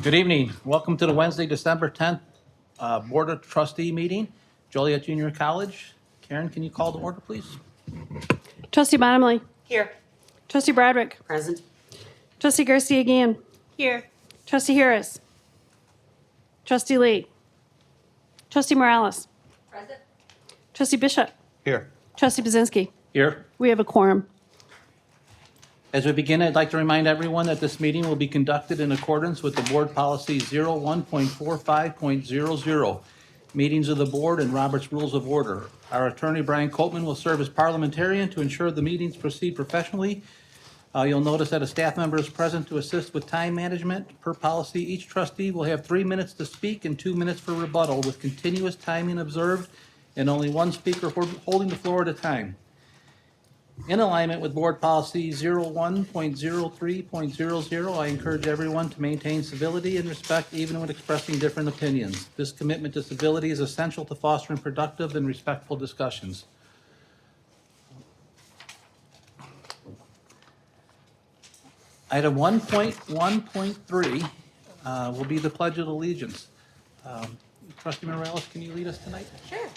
Good evening. Welcome to the Wednesday, December 10th Board of Trustee meeting, Joliet Junior College. Karen, can you call the order, please? Trustee Bottomley. Here. Trustee Broderick. Present. Trustee Garcia again. Here. Trustee Harris. Trustee Lee. Trustee Morales. Present. Trustee Bishop. Here. Trustee Buzinski. Here. We have a quorum. As we begin, I'd like to remind everyone that this meeting will be conducted in accordance with the Board Policy 01.45.00, Meetings of the Board and Robert's Rules of Order. Our attorney, Brian Copeman, will serve as parliamentarian to ensure the meetings proceed professionally. You'll notice that a staff member is present to assist with time management. Per policy, each trustee will have 3 minutes to speak and 2 minutes for rebuttal, with continuous timing observed and only one speaker holding the floor at a time. In alignment with Board Policy 01.03.00, I encourage everyone to maintain civility and respect even when expressing different opinions. This commitment to civility is essential to fostering productive and respectful discussions. Item 1.1.3 will be the Pledge of Allegiance. Trustee Morales, can you lead us tonight? Sure.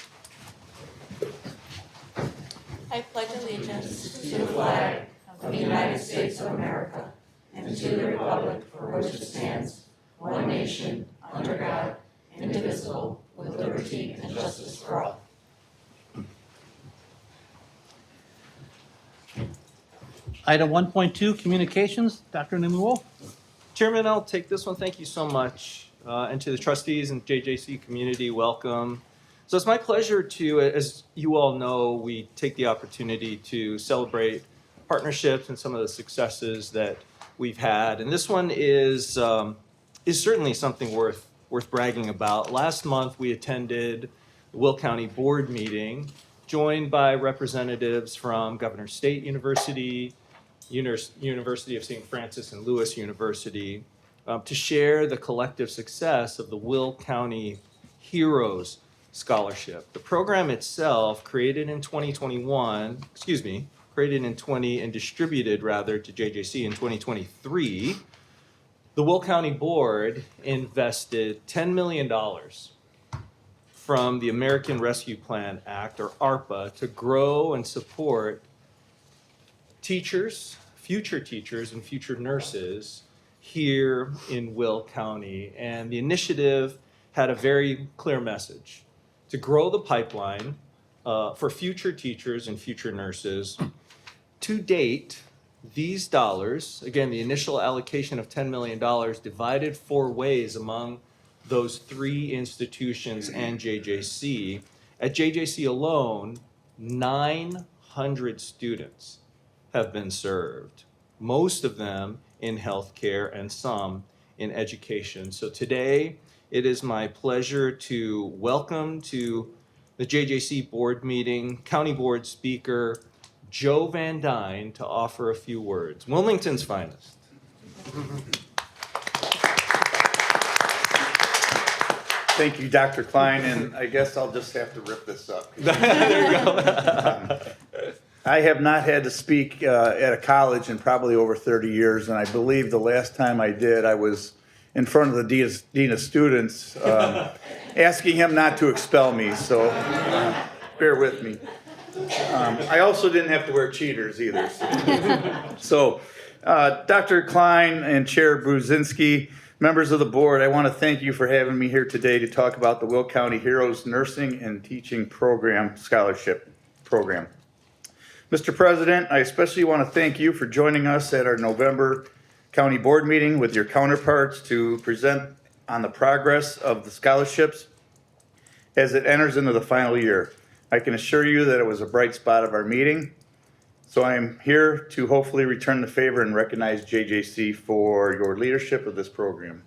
I pledge allegiance to the flag of the United States of America and to the republic for which it stands, one nation, under God, indivisible, with liberty and justice for all. Item 1.2, Communications. Dr. Nemuo. Chairman, I'll take this one. Thank you so much. And to the trustees and JJC community, welcome. So it's my pleasure to, as you all know, we take the opportunity to celebrate partnerships and some of the successes that we've had. And this one is certainly something worth bragging about. Last month, we attended the Will County Board meeting, joined by representatives from Governor State University, University of St. Francis and Louis University, to share the collective success of the Will County Heroes Scholarship. The program itself, created in 20 and distributed rather to JJC in 2023, the Will County Board invested $10 million from the American Rescue Plan Act, or ARPA, to grow and support teachers, future teachers, and future nurses here in Will County. And the initiative had a very clear message: to grow the pipeline for future teachers and future nurses. To date, these dollars, again, the initial allocation of $10 million, divided 4 ways among those 3 institutions and JJC. At JJC alone, 900 students have been served, most of them in healthcare and some in education. So today, it is my pleasure to welcome to the JJC board meeting County Board Speaker Joe Van Dyne to offer a few words. Wilmington's finest. Thank you, Dr. Klein, and I guess I'll just have to rip this up. There you go. I have not had to speak at a college in probably over 30 years, and I believe the last time I did, I was in front of the dean of students asking him not to expel me, so bear with me. I also didn't have to wear cheaters either. So Dr. Klein and Chair Buzinski, members of the board, I want to thank you for having me here today to talk about the Will County Heroes Nursing and Teaching Program Scholarship Program. Mr. President, I especially want to thank you for joining us at our November County Board meeting with your counterparts to present on the progress of the scholarships as it enters into the final year. I can assure you that it was a bright spot of our meeting, so I am here to hopefully return the favor and recognize JJC for your leadership of this program.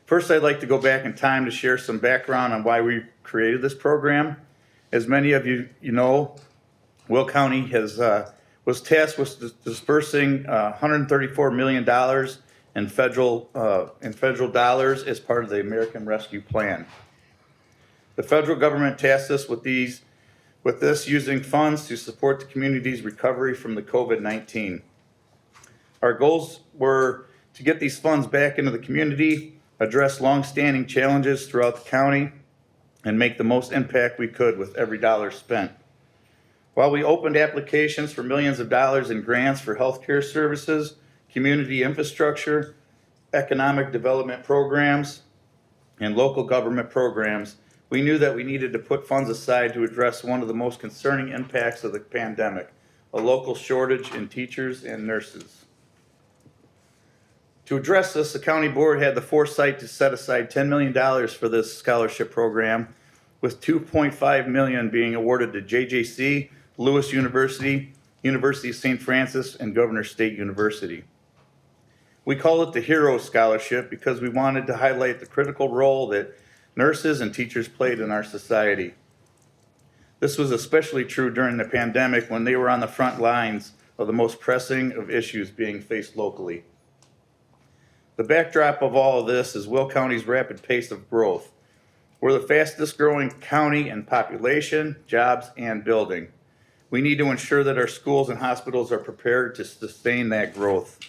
First, I'd like to go back in time to share some background on why we created this program. As many of you know, Will County was tasked with dispersing $134 million in federal dollars as part of the American Rescue Plan. The federal government tasked us with this using funds to support the community's recovery from the COVID-19. Our goals were to get these funds back into the community, address longstanding challenges throughout the county, and make the most impact we could with every dollar spent. While we opened applications for millions of dollars in grants for healthcare services, community infrastructure, economic development programs, and local government programs, we knew that we needed to put funds aside to address one of the most concerning impacts of the pandemic, a local shortage in teachers and nurses. To address this, the county board had the foresight to set aside $10 million for this scholarship program, with $2.5 million being awarded to JJC, Lewis University, University of St. Francis, and Governor State University. We call it the Hero Scholarship because we wanted to highlight the critical role that nurses and teachers played in our society. This was especially true during the pandemic when they were on the front lines of the most pressing of issues being faced locally. The backdrop of all of this is Will County's rapid pace of growth. We're the fastest growing county in population, jobs, and building. We need to ensure that our schools and hospitals are prepared to sustain that growth.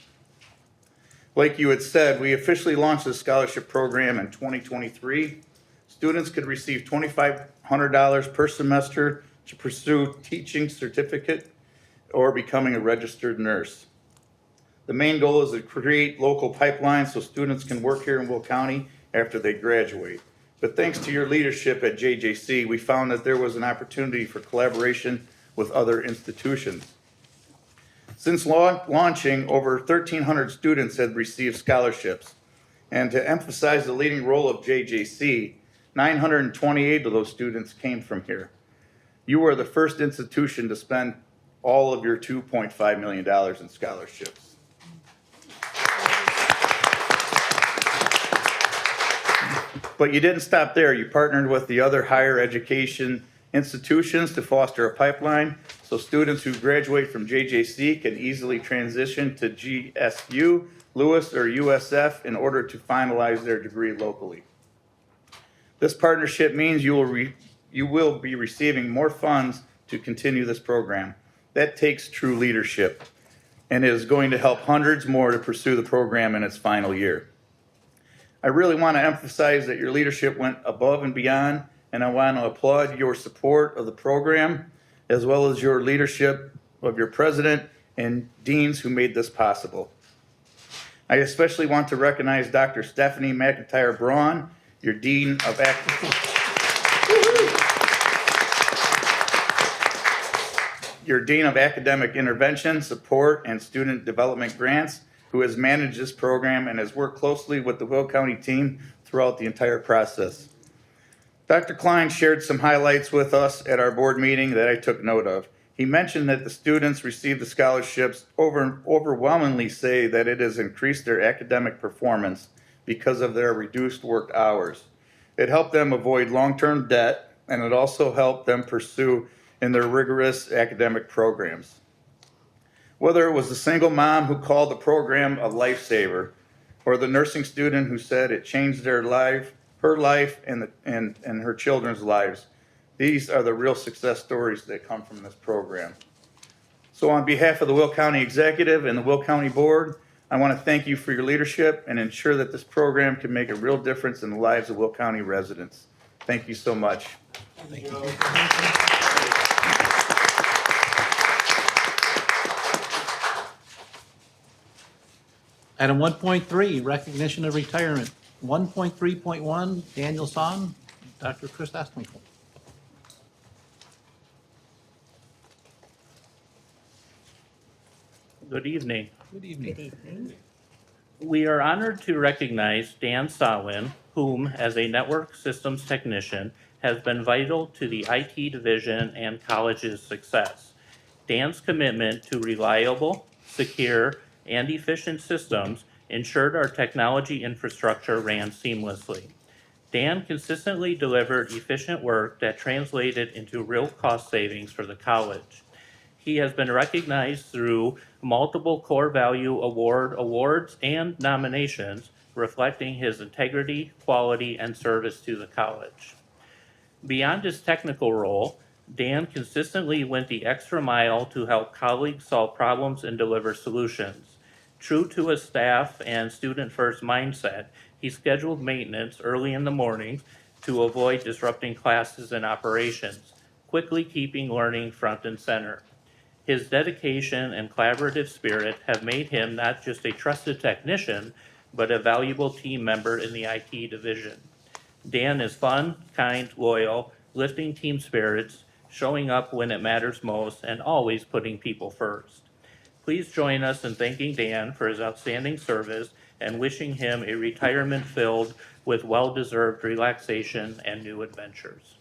Like you had said, we officially launched this scholarship program in 2023. Students could receive $2,500 per semester to pursue teaching certificate or becoming a registered nurse. The main goal is to create local pipelines so students can work here in Will County after they graduate. But thanks to your leadership at JJC, we found that there was an opportunity for collaboration with other institutions. Since launching, over 1,300 students had received scholarships. And to emphasize the leading role of JJC, 928 of those students came from here. You were the first institution to spend all of your $2.5 million in scholarships. But you didn't stop there. You partnered with the other higher education institutions to foster a pipeline so students who graduate from JJC can easily transition to GSU, Lewis, or USF in order to finalize their degree locally. This partnership means you will be receiving more funds to continue this program. That takes true leadership and is going to help hundreds more to pursue the program in its final year. I really want to emphasize that your leadership went above and beyond, and I want to applaud your support of the program, as well as your leadership of your president and deans who made this possible. I especially want to recognize Dr. Stephanie McIntyre Braun, your Dean of Academic Intervention, Support, and Student Development Grants, who has managed this program and has worked closely with the Will County team throughout the entire process. Dr. Klein shared some highlights with us at our board meeting that I took note of. He mentioned that the students received the scholarships overwhelmingly say that it has increased their academic performance because of their reduced work hours. It helped them avoid long-term debt, and it also helped them pursue in their rigorous academic programs. Whether it was the single mom who called the program a lifesaver, or the nursing student who said it changed her life, and her children's lives, these are the real success stories that come from this program. So on behalf of the Will County Executive and the Will County Board, I want to thank you for your leadership and ensure that this program can make a real difference in the lives of Will County residents. Thank you so much. Thank you. Item 1.3, recognition of retirement. 1.3.1, Daniel Son, Dr. Chris Ostwinkle. Good evening. Good evening. We are honored to recognize Dan Sawin, whom, as a network systems technician, has been vital to the IT division and college's success. Dan's commitment to reliable, secure, and efficient systems ensured our technology infrastructure ran seamlessly. Dan consistently delivered efficient work that translated into real cost savings for the college. He has been recognized through multiple core value awards and nominations, reflecting his integrity, quality, and service to the college. Beyond his technical role, Dan consistently went the extra mile to help colleagues solve problems and deliver solutions. True to his staff and student-first mindset, he scheduled maintenance early in the mornings to avoid disrupting classes and operations, quickly keeping learning front and center. His dedication and collaborative spirit have made him not just a trusted technician, but a valuable team member in the IT division. Dan is fun, kind, loyal, lifting team spirits, showing up when it matters most, and always putting people first. Please join us in thanking Dan for his outstanding service and wishing him a retirement filled with well-deserved relaxation and new adventures.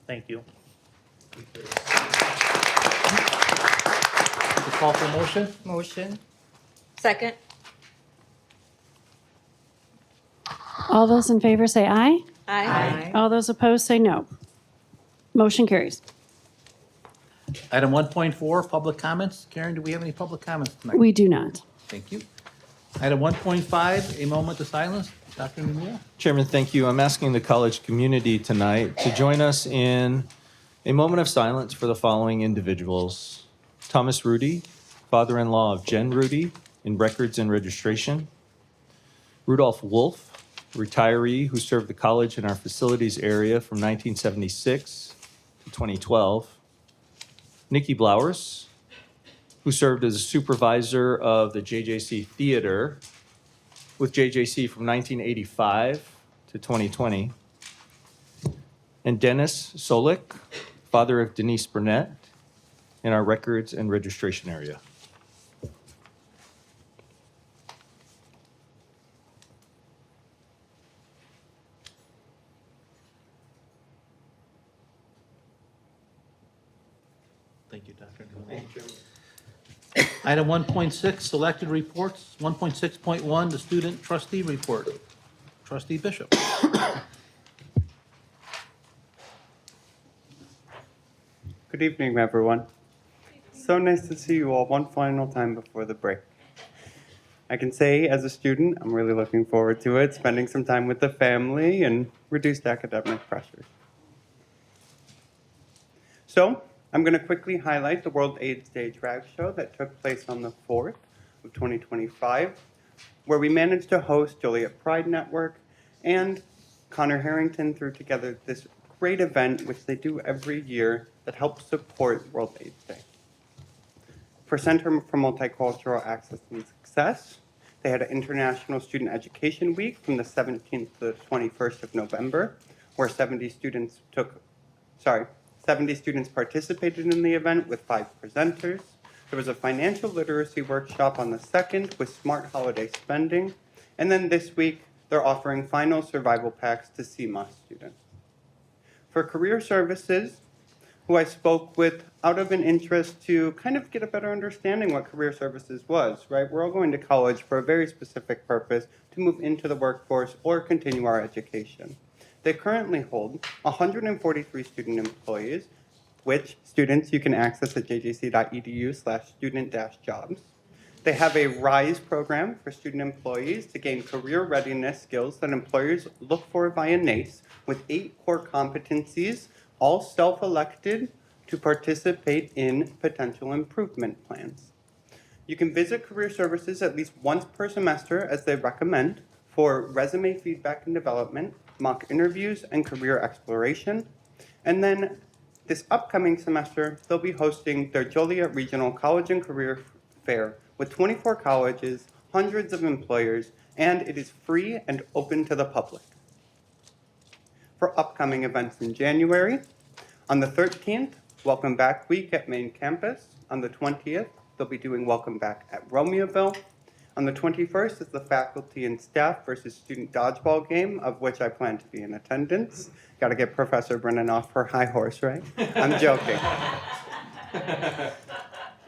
Thank you. The call for motion? Motion. Second. All those in favor say aye. Aye. All those opposed say no. Motion carries. Item 1.4, public comments. Karen, do we have any public comments tonight? We do not. Thank you. Item 1.5, a moment of silence. Dr. Nomura? Chairman, thank you. I'm asking the college community tonight to join us in a moment of silence for the following individuals. Thomas Rudy, father-in-law of Jen Rudy in records and registration. Rudolph Wolf, retiree who served the college in our facilities area from 1976 to 2012. Nikki Blowers, who served as a supervisor of the JJC Theater with JJC from 1985 to 2020. And Dennis Solik, father of Denise Burnett, in our records and registration area. Thank you, Dr. Nomura. Item 1.6, selected reports. 1.6.1, the student trustee report. Trustee Bishop. Good evening, everyone. So nice to see you all one final time before the break. I can say, as a student, I'm really looking forward to it, spending some time with the family and reduced academic pressures. So, I'm going to quickly highlight the World AIDS Day drag show that took place on the 4th of 2025, where we managed to host Joliet Pride Network and Connor Harrington threw together this great event, which they do every year, that helps support World AIDS Day. For Center for Multicultural Access and Success, they had an International Student Education Week from the 17th to the 21st of November, where 70 students participated in the event with 5 presenters. There was a financial literacy workshop on the 2nd with smart holiday spending. And then this week, they're offering final survival packs to CMOS students. For career services, who I spoke with out of an interest to kind of get a better understanding what career services was, right? We're all going to college for a very specific purpose, to move into the workforce or continue our education. They currently hold 143 student employees, which students you can access at jjc.edu/student-jobs. They have a RISE program for student employees to gain career readiness skills that employers look for via NACE, with 8 core competencies, all self-elected, to participate in potential improvement plans. You can visit career services at least once per semester, as they recommend, for resume feedback and development, mock interviews, and career exploration. And then this upcoming semester, they'll be hosting their Joliet Regional College and Career Fair with 24 colleges, hundreds of employers, and it is free and open to the public. For upcoming events in January, on the 13th, Welcome Back Week at main campus. On the 20th, they'll be doing Welcome Back at Romeoville. On the 21st is the faculty and staff versus student dodgeball game, of which I plan to be in attendance. Got to get Professor Brennan off her high horse, right? I'm joking.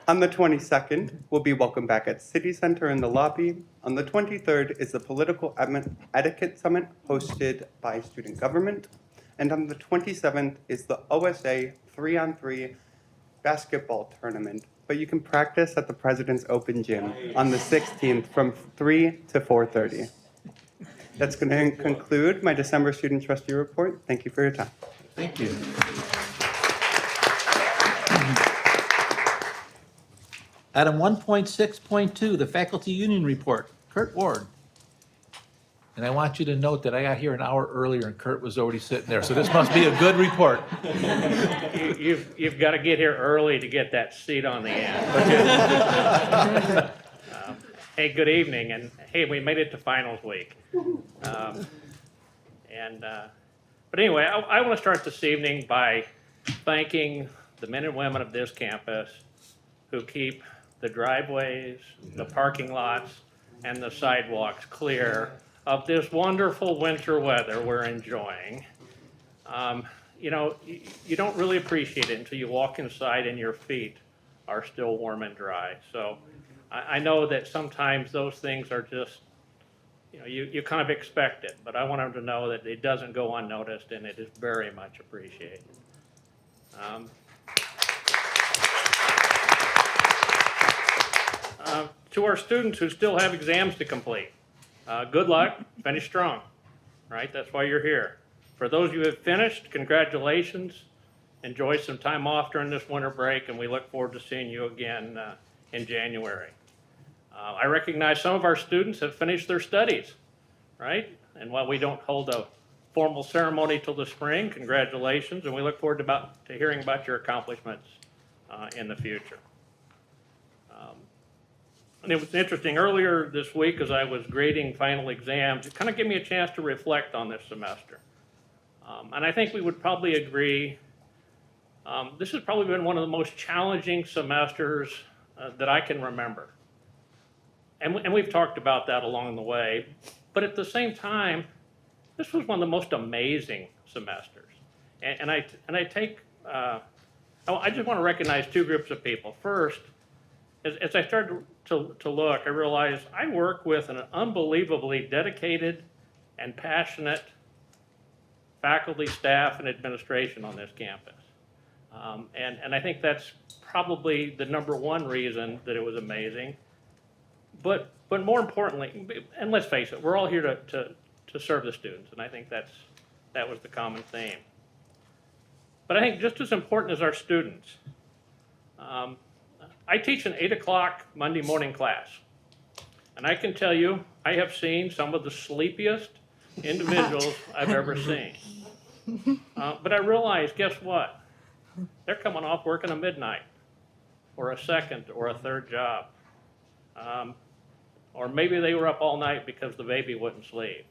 On the 22nd, we'll be Welcome Back at City Center in the lobby. On the 23rd is the Political Etiquette Summit hosted by Student Government. And on the 27th is the OSA 3-on-3 basketball tournament. But you can practice at the President's Open Gym on the 16th from 3 to 4:30. That's going to conclude my December Student Trustee Report. Thank you for your time. Thank you. Item 1.6.2, the faculty union report. Kurt Ward. And I want you to note that I got here an hour earlier and Kurt was already sitting there, so this must be a good report. You've got to get here early to get that seat on the end. Hey, good evening, and hey, we made it to finals week. But anyway, I want to start this evening by thanking the men and women of this campus who keep the driveways, the parking lots, and the sidewalks clear of this wonderful winter weather we're enjoying. You know, you don't really appreciate it until you walk inside and your feet are still warm and dry. So I know that sometimes those things are just, you know, you kind of expect it, but I want them to know that it doesn't go unnoticed and it is very much appreciated. To our students who still have exams to complete, good luck, finish strong, right? That's why you're here. For those who have finished, congratulations. Enjoy some time off during this winter break, and we look forward to seeing you again in January. I recognize some of our students have finished their studies, right? And while we don't hold a formal ceremony till the spring, congratulations, and we look forward to hearing about your accomplishments in the future. And it was interesting, earlier this week as I was grading final exams, it kind of gave me a chance to reflect on this semester. And I think we would probably agree, this has probably been one of the most challenging semesters that I can remember. And we've talked about that along the way, but at the same time, this was one of the most amazing semesters. And I just want to recognize two groups of people. First, as I started to look, I realized I work with an unbelievably dedicated and passionate faculty, staff, and administration on this campus. And I think that's probably the number one reason that it was amazing. But more importantly, and let's face it, we're all here to serve the students, and I think that was the common theme. But I think just as important as our students, I teach an 8 o'clock Monday morning class. And I can tell you, I have seen some of the sleepiest individuals I've ever seen. But I realized, guess what? They're coming off working a midnight, or a second, or a third job. Or maybe they were up all night because the baby wouldn't sleep.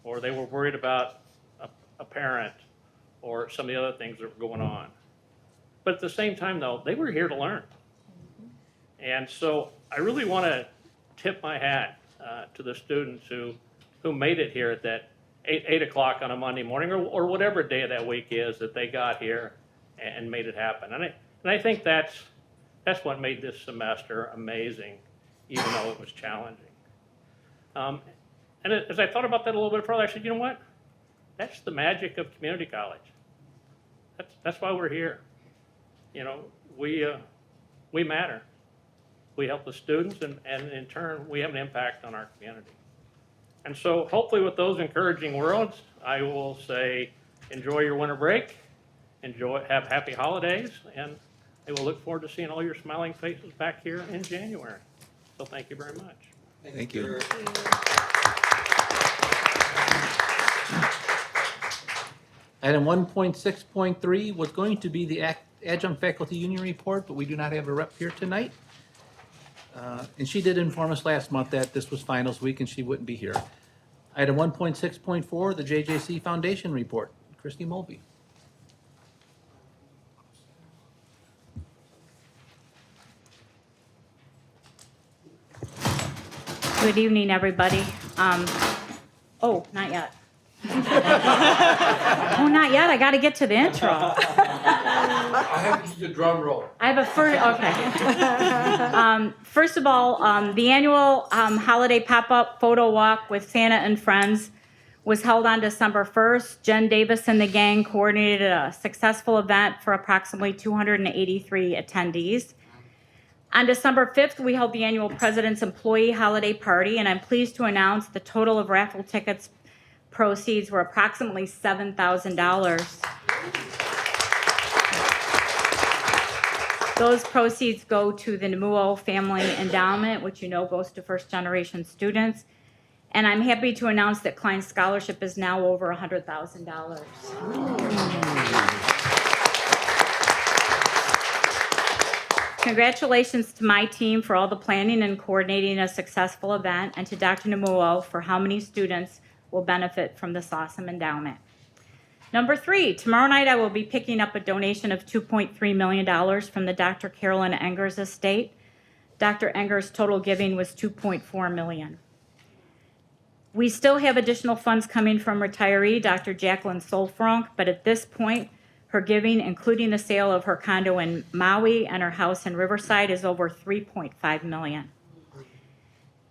Or they were worried about a parent, or some of the other things that were going on. But at the same time, though, they were here to learn. And so I really want to tip my hat to the students who made it here at that 8 o'clock on a Monday morning, or whatever day of that week is that they got here and made it happen. And I think that's what made this semester amazing, even though it was challenging. And as I thought about that a little bit further, I said, you know what? That's the magic of community college. That's why we're here. You know, we matter. We help the students, and in turn, we have an impact on our community. And so hopefully with those encouraging words, I will say, enjoy your winter break, have happy holidays, and I will look forward to seeing all your smiling faces back here in January. So thank you very much. Thank you. Item 1.6.3 was going to be the adjunct faculty union report, but we do not have a rep here tonight. And she did inform us last month that this was finals week and she wouldn't be here. Item 1.6.4, the JJC Foundation report. Christy Mulvey. Good evening, everybody. Oh, not yet. Oh, not yet. I got to get to the intro. I have the drum roll. I have a first. Okay. First of all, the annual holiday pop-up photo walk with Santa and Friends was held on December 1st. Jen Davis and the gang coordinated a successful event for approximately 283 attendees. On December 5th, we held the annual President's Employee Holiday Party, and I'm pleased to announce the total of raffle tickets proceeds were approximately $7,000. Those proceeds go to the Nemuo Family Endowment, which you know goes to first-generation students. And I'm happy to announce that Klein's scholarship is now over $100,000. Congratulations to my team for all the planning and coordinating a successful event, and to Dr. Nemuo for how many students will benefit from this awesome endowment. Number 3, tomorrow night I will be picking up a donation of $2.3 million from the Dr. Carolyn Engers estate. Dr. Engers' total giving was $2.4 million. We still have additional funds coming from retiree Dr. Jacqueline Solfrank, but at this point, her giving, including the sale of her condo in Maui and her house in Riverside, is over $3.5 million.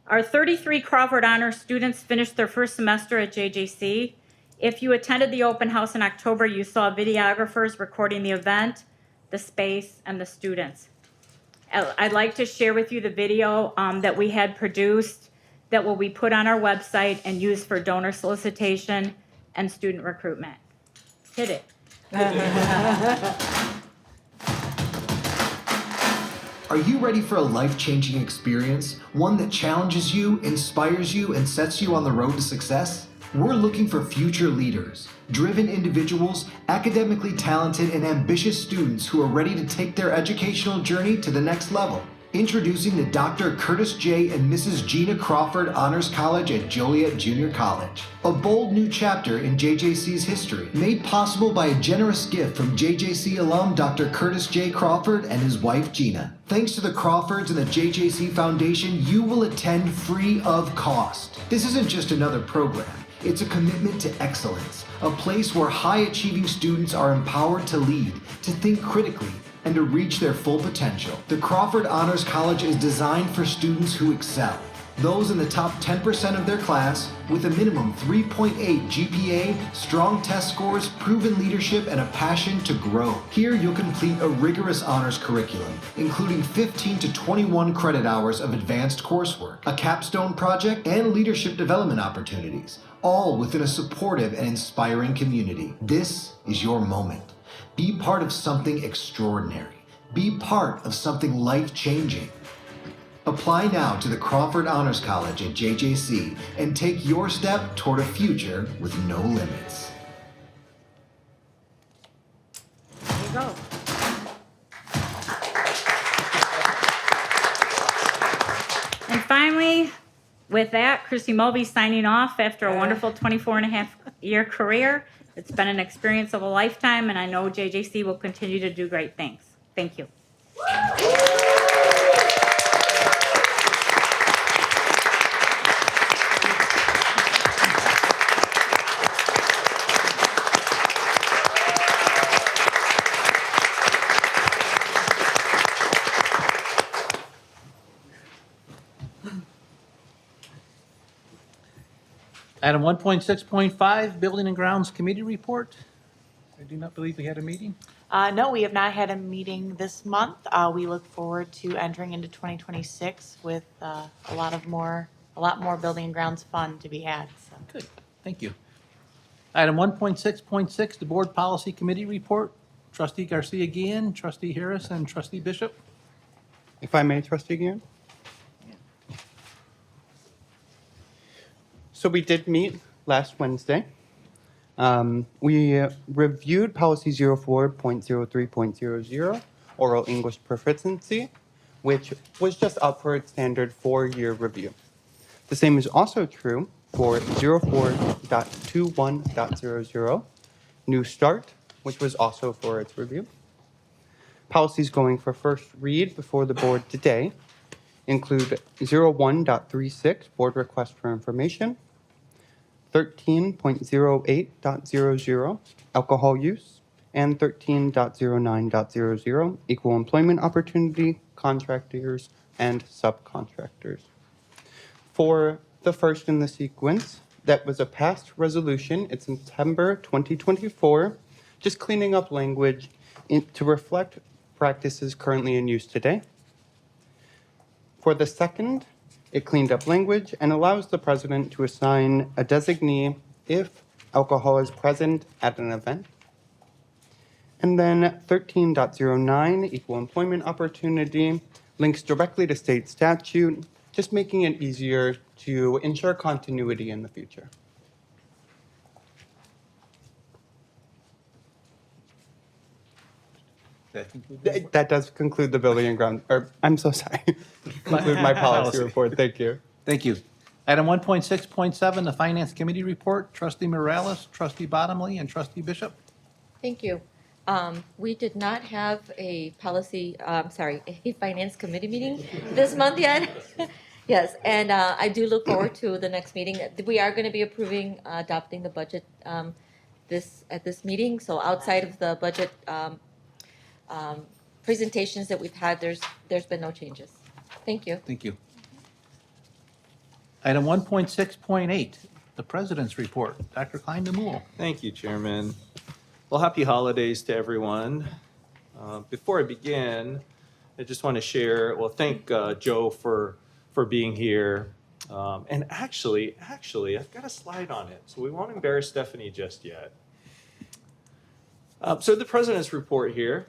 Our 33 Crawford Honors students finished their first semester at JJC. If you attended the open house in October, you saw videographers recording the event, the space, and the students. I'd like to share with you the video that we had produced that will be put on our website and used for donor solicitation and student recruitment. Hit it. Are you ready for a life-changing experience? One that challenges you, inspires you, and sets you on the road to success? We're looking for future leaders, driven individuals, academically talented, and ambitious students who are ready to take their educational journey to the next level. Introducing the Dr. Curtis J. and Mrs. Gina Crawford Honors College at Joliet Junior College. A bold new chapter in JJC's history, made possible by a generous gift from JJC alum Dr. Curtis J. Crawford and his wife Gina. Thanks to the Crawfords and the JJC Foundation, you will attend free of cost. This isn't just another program. It's a commitment to excellence, a place where high-achieving students are empowered to lead, to think critically, and to reach their full potential. The Crawford Honors College is designed for students who excel. Those in the top 10% of their class with a minimum 3.8 GPA, strong test scores, proven leadership, and a passion to grow. Here you'll complete a rigorous honors curriculum, including 15 to 21 credit hours of advanced coursework, a capstone project, and leadership development opportunities, all within a supportive and inspiring community. This is your moment. Be part of something extraordinary. Be part of something life-changing. Apply now to the Crawford Honors College at JJC and take your step toward a future with no limits. There you go. And finally, with that, Chrissy Mulvey signing off after a wonderful 24-and-a-half-year career. It's been an experience of a lifetime, and I know JJC will continue to do great things. Thank you. Item 1.6.5, Building and Grounds Committee Report. I do not believe we had a meeting. No, we have not had a meeting this month. We look forward to entering into 2026 with a lot more building and grounds fun to be had. So. Good, thank you. Item 1.6.6, the Board Policy Committee Report. Trustee Garcia Guillen, Trustee Harris, and Trustee Bishop. If I may, Trustee Guillen? So we did meet last Wednesday. We reviewed policy 04.03.00, oral English proficiency, which was just up for its standard 4-year review. The same is also true for 04.21.00, New Start, which was also for its review. Policies going for first read before the board today include 01.36, Board Request for Information, 13.08.00, Alcohol Use, and 13.09.00, Equal Employment Opportunity, Contractors, and Subcontractors. For the first in the sequence, that was a past resolution. It's in September 2024, just cleaning up language to reflect practices currently in use today. For the second, it cleaned up language and allows the president to assign a designee if alcohol is present at an event. And then 13.09, equal employment opportunity, links directly to state statute, just making it easier to ensure continuity in the future. That does conclude the building and ground, or I'm so sorry, conclude my policy report. Thank you. Thank you. Item 1.6.7, the Finance Committee report. Trustee Morales, Trustee Bottomley, and Trustee Bishop. Thank you. We did not have a a finance committee meeting this month yet. Yes, and I do look forward to the next meeting. We are going to be approving, adopting the budget at this meeting. So outside of the budget presentations that we've had, there's been no changes. Thank you. Thank you. Item 1.6.8, the President's report. Dr. Klein DeMuhl. Thank you, Chairman. Well, happy holidays to everyone. Before I begin, I just want to thank Joe for being here. And actually, I've got a slide on it, so we won't embarrass Stephanie just yet. So the President's report here,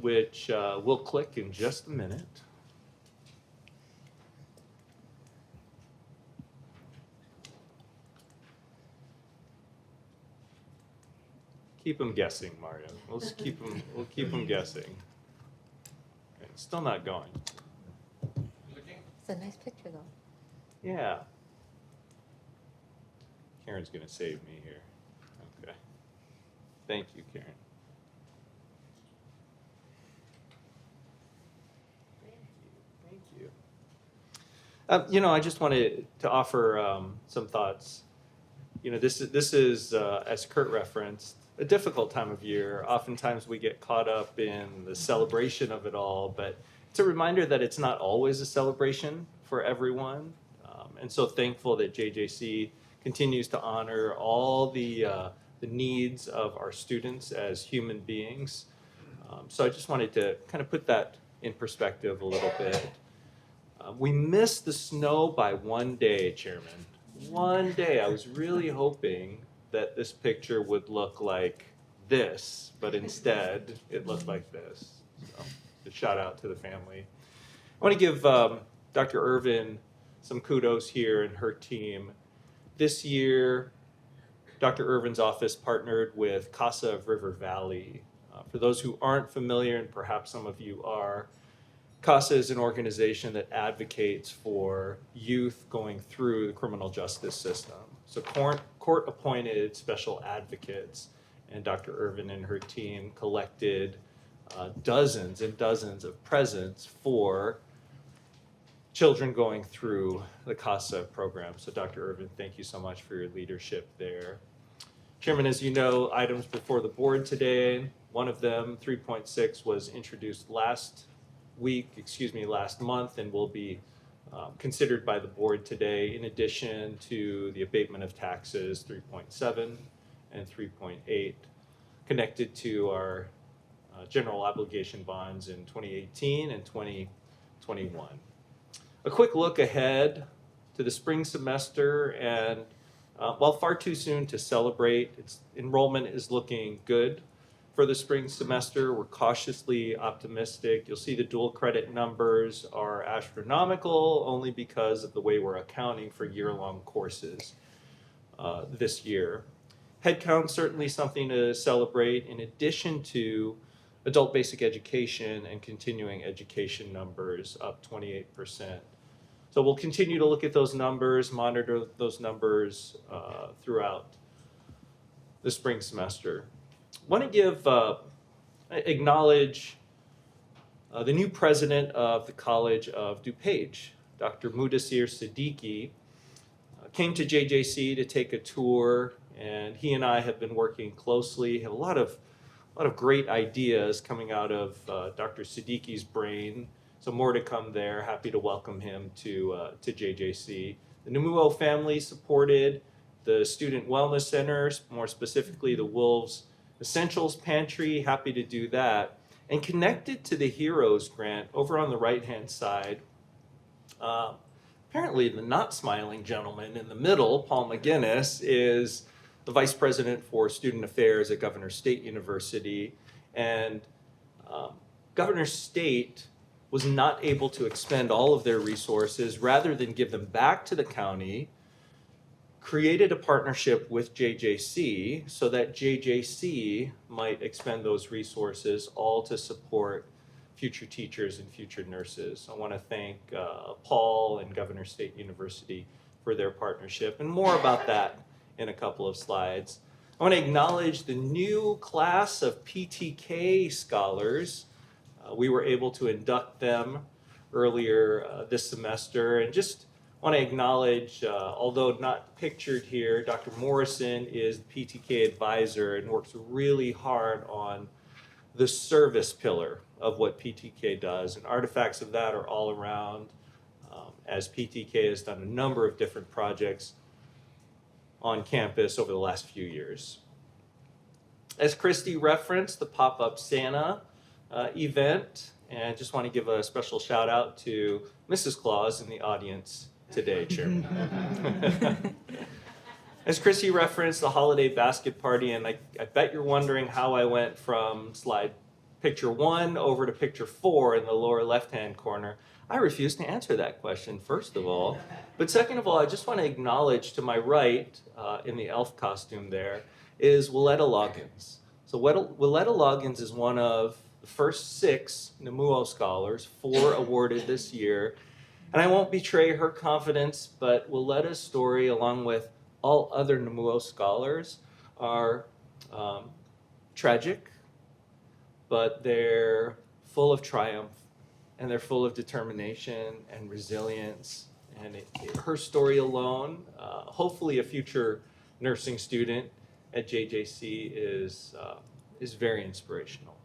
which we'll click in just a minute. Keep them guessing, Mario. We'll keep them guessing. Okay, it's still not going. It's a nice picture, though. Yeah. Karen's gonna save me here. Okay. Thank you, Karen. Thank you. I just wanted to offer some thoughts. This is as Kurt referenced, a difficult time of year. Oftentimes we get caught up in the celebration of it all, but it's a reminder that it's not always a celebration for everyone. And so thankful that JJC continues to honor all the needs of our students as human beings. So I just wanted to kind of put that in perspective a little bit. We missed the snow by one day, Chairman. One day. I was really hoping that this picture would look like this, but instead it looked like this. So, a shout out to the family. I want to give Dr. Irvin some kudos here and her team. This year, Dr. Irvin's office partnered with CASA of River Valley. For those who aren't familiar, and perhaps some of you are, CASA is an organization that advocates for youth going through the criminal justice system. So court-appointed special advocates, and Dr. Irvin and her team collected dozens and dozens of presents for children going through the CASA program. So Dr. Irvin, thank you so much for your leadership there. Chairman, as you know, items before the board today, one of them, 3.6, was introduced last month, and will be considered by the board today, in addition to the abatement of taxes 3.7 and 3.8, connected to our general obligation bonds in 2018 and 2021. A quick look ahead to the spring semester, and while far too soon to celebrate, enrollment is looking good for the spring semester. We're cautiously optimistic. You'll see the dual credit numbers are astronomical only because of the way we're accounting for year-long courses this year. Headcount, certainly something to celebrate, in addition to adult basic education and continuing education numbers up 28%. So we'll continue to look at those numbers, monitor those numbers throughout the spring semester. Want to acknowledge the new president of the College of DuPage, Dr. Mudassir Siddiqui, came to JJC to take a tour, and he and I have been working closely. Have a lot of great ideas coming out of Dr. Siddiqui's brain. So more to come there. Happy to welcome him to JJC. The Namuo family supported the Student Wellness Center, more specifically the Wolves Essentials Pantry. Happy to do that. And connected to the Heroes Grant, over on the right-hand side, apparently the not smiling gentleman in the middle, Paul McGinnis, is the Vice President for Student Affairs at Governor State University. And Governor State was not able to expend all of their resources. Rather than give them back to the county, created a partnership with JJC so that JJC might expend those resources all to support future teachers and future nurses. I want to thank Paul and Governor State University for their partnership, and more about that in a couple of slides. I want to acknowledge the new class of PTK scholars. We were able to induct them earlier this semester, and just want to acknowledge, although not pictured here, Dr. Morrison is the PTK advisor and works really hard on the service pillar of what PTK does, and artifacts of that are all around, as PTK has done a number of different projects on campus over the last few years. As Christy referenced, the pop-up Santa event, and I just want to give a special shout out to Mrs. Claus in the audience today, Chairman. As Christy referenced, the holiday basket party, and I bet you're wondering how I went from slide picture 1 over to picture 4 in the lower left-hand corner. I refuse to answer that question, first of all. But second of all, I just want to acknowledge to my right, in the elf costume there, is Willetta Loggins. So Willetta Loggins is one of the first 6 Nemuo scholars, 4 awarded this year. And I won't betray her confidence, but Willetta's story, along with all other Nemuo scholars, are tragic, but they're full of triumph, and they're full of determination and resilience. And her story alone, hopefully a future nursing student at JJC, is very inspirational.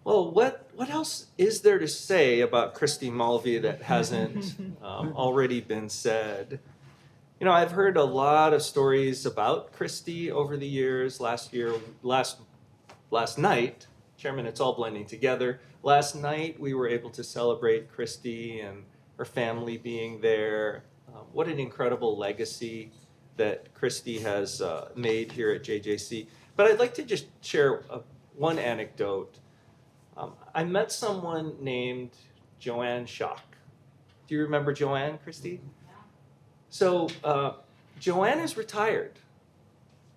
Well, what else is there to say about Christy Mulvey that hasn't already been said? You know, I've heard a lot of stories about Christy over the years. Last night, Chairman, it's all blending together. Last night, we were able to celebrate Christy and her family being there. What an incredible legacy that Christy has made here at JJC. But I'd like to just share one anecdote. I met someone named Joanne Schock. Do you remember Joanne, Christy? So Joanne is retired,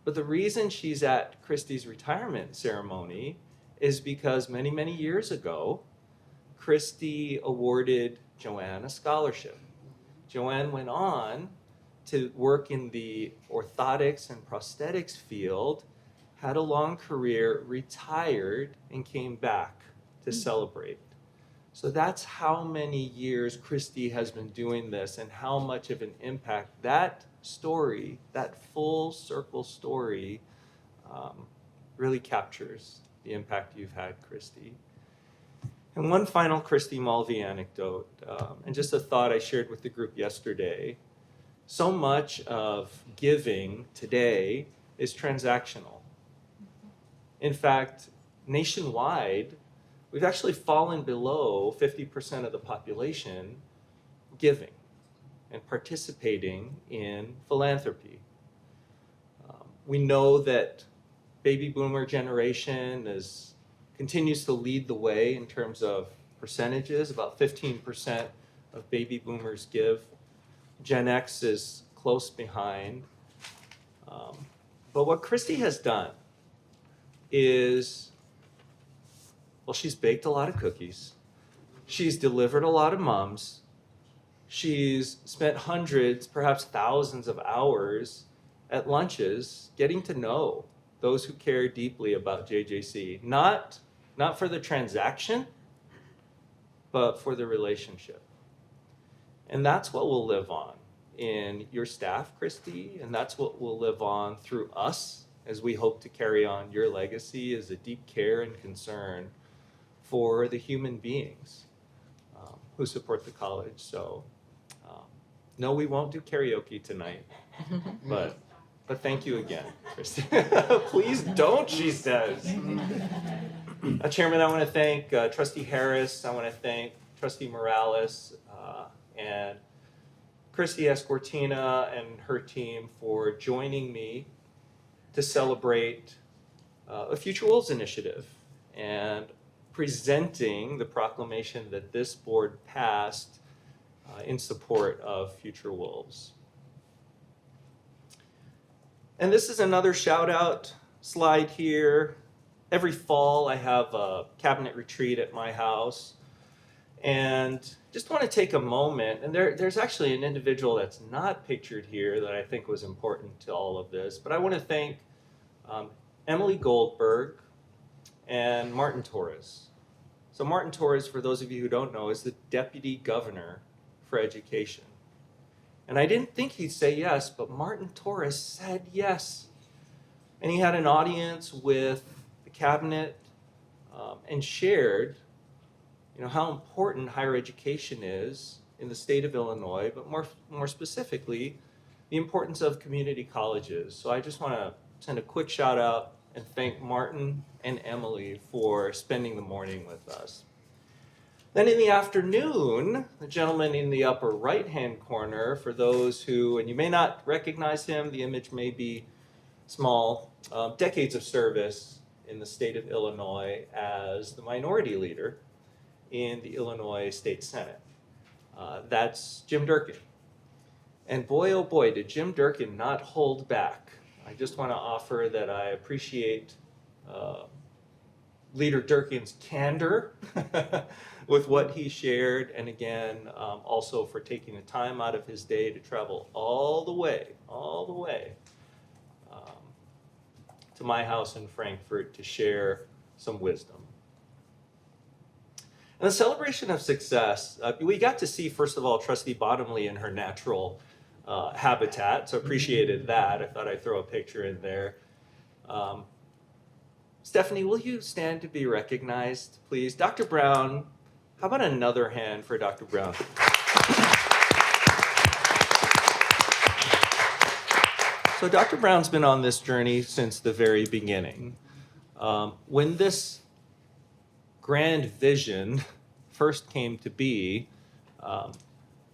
but the reason she's at Christy's retirement ceremony is because many, many years ago, Christy awarded Joanne a scholarship. Joanne went on to work in the orthotics and prosthetics field, had a long career, retired, and came back to celebrate. So that's how many years Christy has been doing this, and how much of an impact that story, that full circle story, really captures the impact you've had, Christy. And one final Christy Mulvey anecdote, and just a thought I shared with the group yesterday. So much of giving today is transactional. In fact, nationwide, we've actually fallen below 50% of the population giving and participating in philanthropy. We know that baby boomer generation continues to lead the way in terms of percentages. About 15% of baby boomers give. Gen X is close behind. But what Christy has done is, well, she's baked a lot of cookies. She's delivered a lot of mums. She's spent hundreds, perhaps thousands of hours at lunches getting to know those who care deeply about JJC. Not for the transaction, but for the relationship. And that's what we'll live on in your staff, Christy, and that's what will live on through us as we hope to carry on your legacy, as a deep care and concern for the human beings who support the college. So no, we won't do karaoke tonight, but thank you again, Christy. Please don't, she says. Chairman, I want to thank Trustee Harris. I want to thank Trustee Morales, and Christy Escortina and her team for joining me to celebrate a Future Wolves initiative and presenting the proclamation that this board passed in support of Future Wolves. And this is another shout out slide here. Every fall I have a cabinet retreat at my house, and just want to take a moment, and there's actually an individual that's not pictured here that I think was important to all of this, but I want to thank Emily Goldberg and Martin Torres. So Martin Torres, for those of you who don't know, is the Deputy Governor for Education. And I didn't think he'd say yes, but Martin Torres said yes. And he had an audience with the cabinet and shared how important higher education is in the state of Illinois, but more specifically, the importance of community colleges. So I just want to send a quick shout out and thank Martin and Emily for spending the morning with us. Then in the afternoon, the gentleman in the upper right-hand corner, for those who, and you may not recognize him, the image may be small, decades of service in the state of Illinois as the minority leader in the Illinois State Senate. That's Jim Durkin. And boy, oh boy, did Jim Durkin not hold back. I just want to offer that I appreciate Leader Durkin's candor with what he shared, and again, also for taking the time out of his day to travel all the way to my house in Frankfurt to share some wisdom. And the celebration of success, we got to see, first of all, Trustee Bottomley in her natural habitat, so appreciated that. I thought I'd throw a picture in there. Stephanie, will you stand to be recognized, please? Dr. Brown, how about another hand for Dr. Brown? So Dr. Brown's been on this journey since the very beginning. When this grand vision first came to be,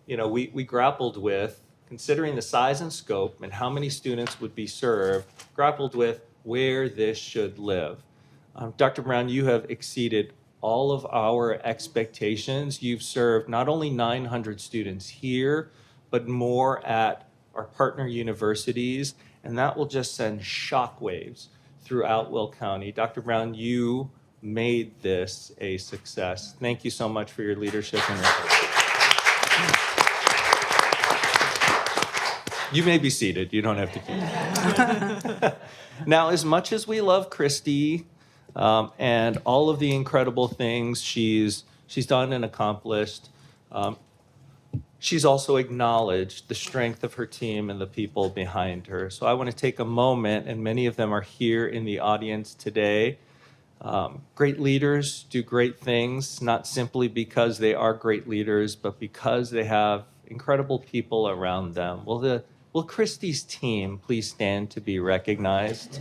we grappled with, considering the size and scope and how many students would be served, grappled with where this should live. Dr. Brown, you have exceeded all of our expectations. You've served not only 900 students here, but more at our partner universities, and that will just send shockwaves throughout Will County. Dr. Brown, you made this a success. Thank you so much for your leadership and effort. You may be seated. You don't have to keep. Now, as much as we love Christy and all of the incredible things she's done and accomplished, she's also acknowledged the strength of her team and the people behind her. So I want to take a moment, and many of them are here in the audience today. Great leaders do great things, not simply because they are great leaders, but because they have incredible people around them. Will Christy's team please stand to be recognized?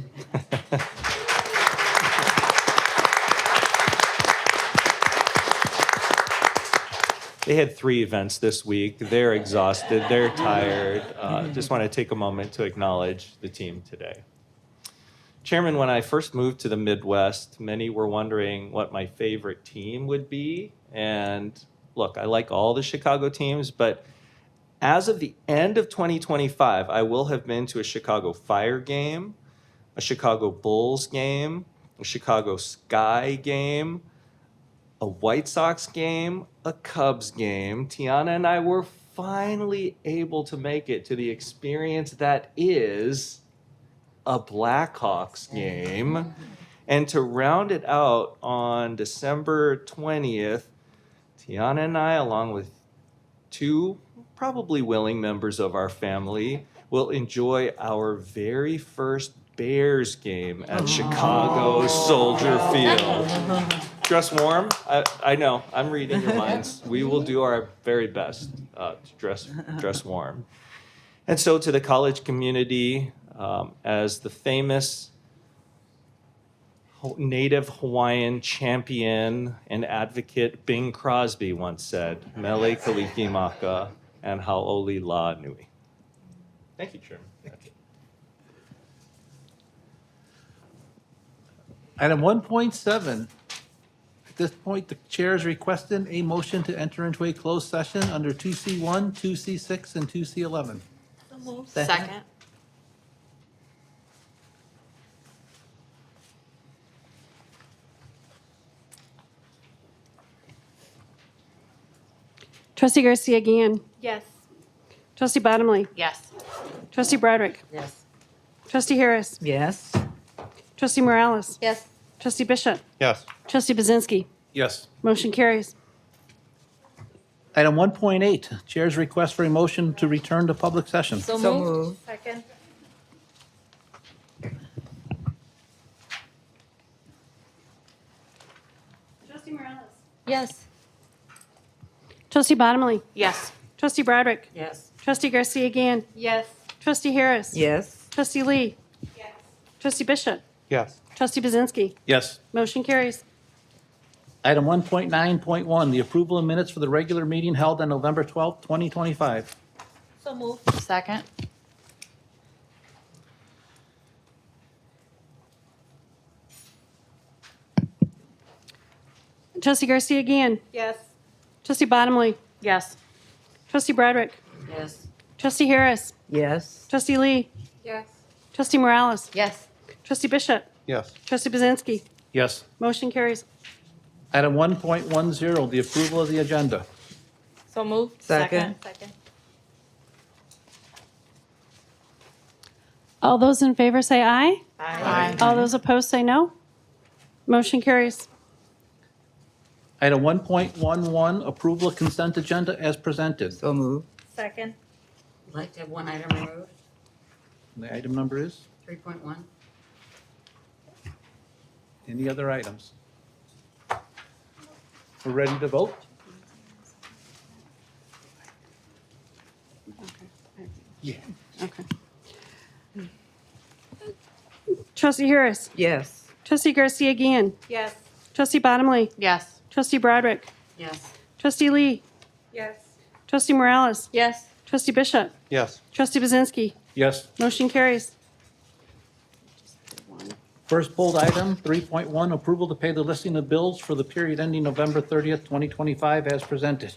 They had 3 events this week. They're exhausted. They're tired. Just want to take a moment to acknowledge the team today. Chairman, when I first moved to the Midwest, many were wondering what my favorite team would be. And look, I like all the Chicago teams, but as of the end of 2025, I will have been to a Chicago Fire game, a Chicago Bulls game, a Chicago Sky game, a White Sox game, a Cubs game. Tiana and I were finally able to make it to the experience that is a Blackhawks game. And to round it out on December 20th, Tiana and I, along with 2 probably willing members of our family, will enjoy our very first Bears game at Chicago Soldier Field. Dress warm? I know, I'm reading your minds. We will do our very best to dress warm. And so to the college community, as the famous native Hawaiian champion and advocate Bing Crosby once said, Mele Kalikimaka. and Hau'oli La Nui. Thank you, Chairman. Item 1.7. At this point, the chair is requesting a motion to enter into a closed session under 2C1, 2C6, and 2C11. Second. Trustee Garcia Guillen. Yes. Trustee Bottomley. Yes. Trustee Broderick. Yes. Trustee Harris. Yes. Trustee Morales. Yes. Trustee Bishop. Yes. Trustee Bazinski. Yes. Motion carries. Item 1.8, chair's request for a motion to return to public session. So moved. Second. Trustee Morales. Yes. Trustee Bottomley. Yes. Trustee Broderick. Yes. Trustee Garcia Guillen. Yes. Trustee Harris. Yes. Trustee Lee. Trustee Bishop. Yes. Trustee Bazinski. Yes. Motion carries. Item 1.9.1, the approval of minutes for the regular meeting held on November 12th, 2025. So moved. Second. Trustee Garcia Guillen. Yes. Trustee Bottomley. Yes. Trustee Broderick. Yes. Trustee Harris. Yes. Trustee Lee. Yes. Trustee Morales. Yes. Trustee Bishop. Yes. Trustee Bazinski. Yes. Motion carries. Item 1.10, the approval of the agenda. So moved. Second. All those in favor say aye. Aye. All those opposed say no. Motion carries. Item 1.11, approval of consent agenda as presented. So moved. Second. I'd like to have one item removed, The item number is? 3.1. Any other items? We're ready to vote? Yeah. Okay. Trustee Harris. Yes. Trustee Garcia Guillen. Yes. Trustee Bottomley. Yes. Trustee Broderick. Yes. Trustee Lee. Yes. Trustee Morales. Yes. Trustee Bishop. Yes. Trustee Bazinski. Yes. Motion carries. First pulled item, 3.1, approval to pay the listing of bills for the period ending November 30th, 2025 as presented.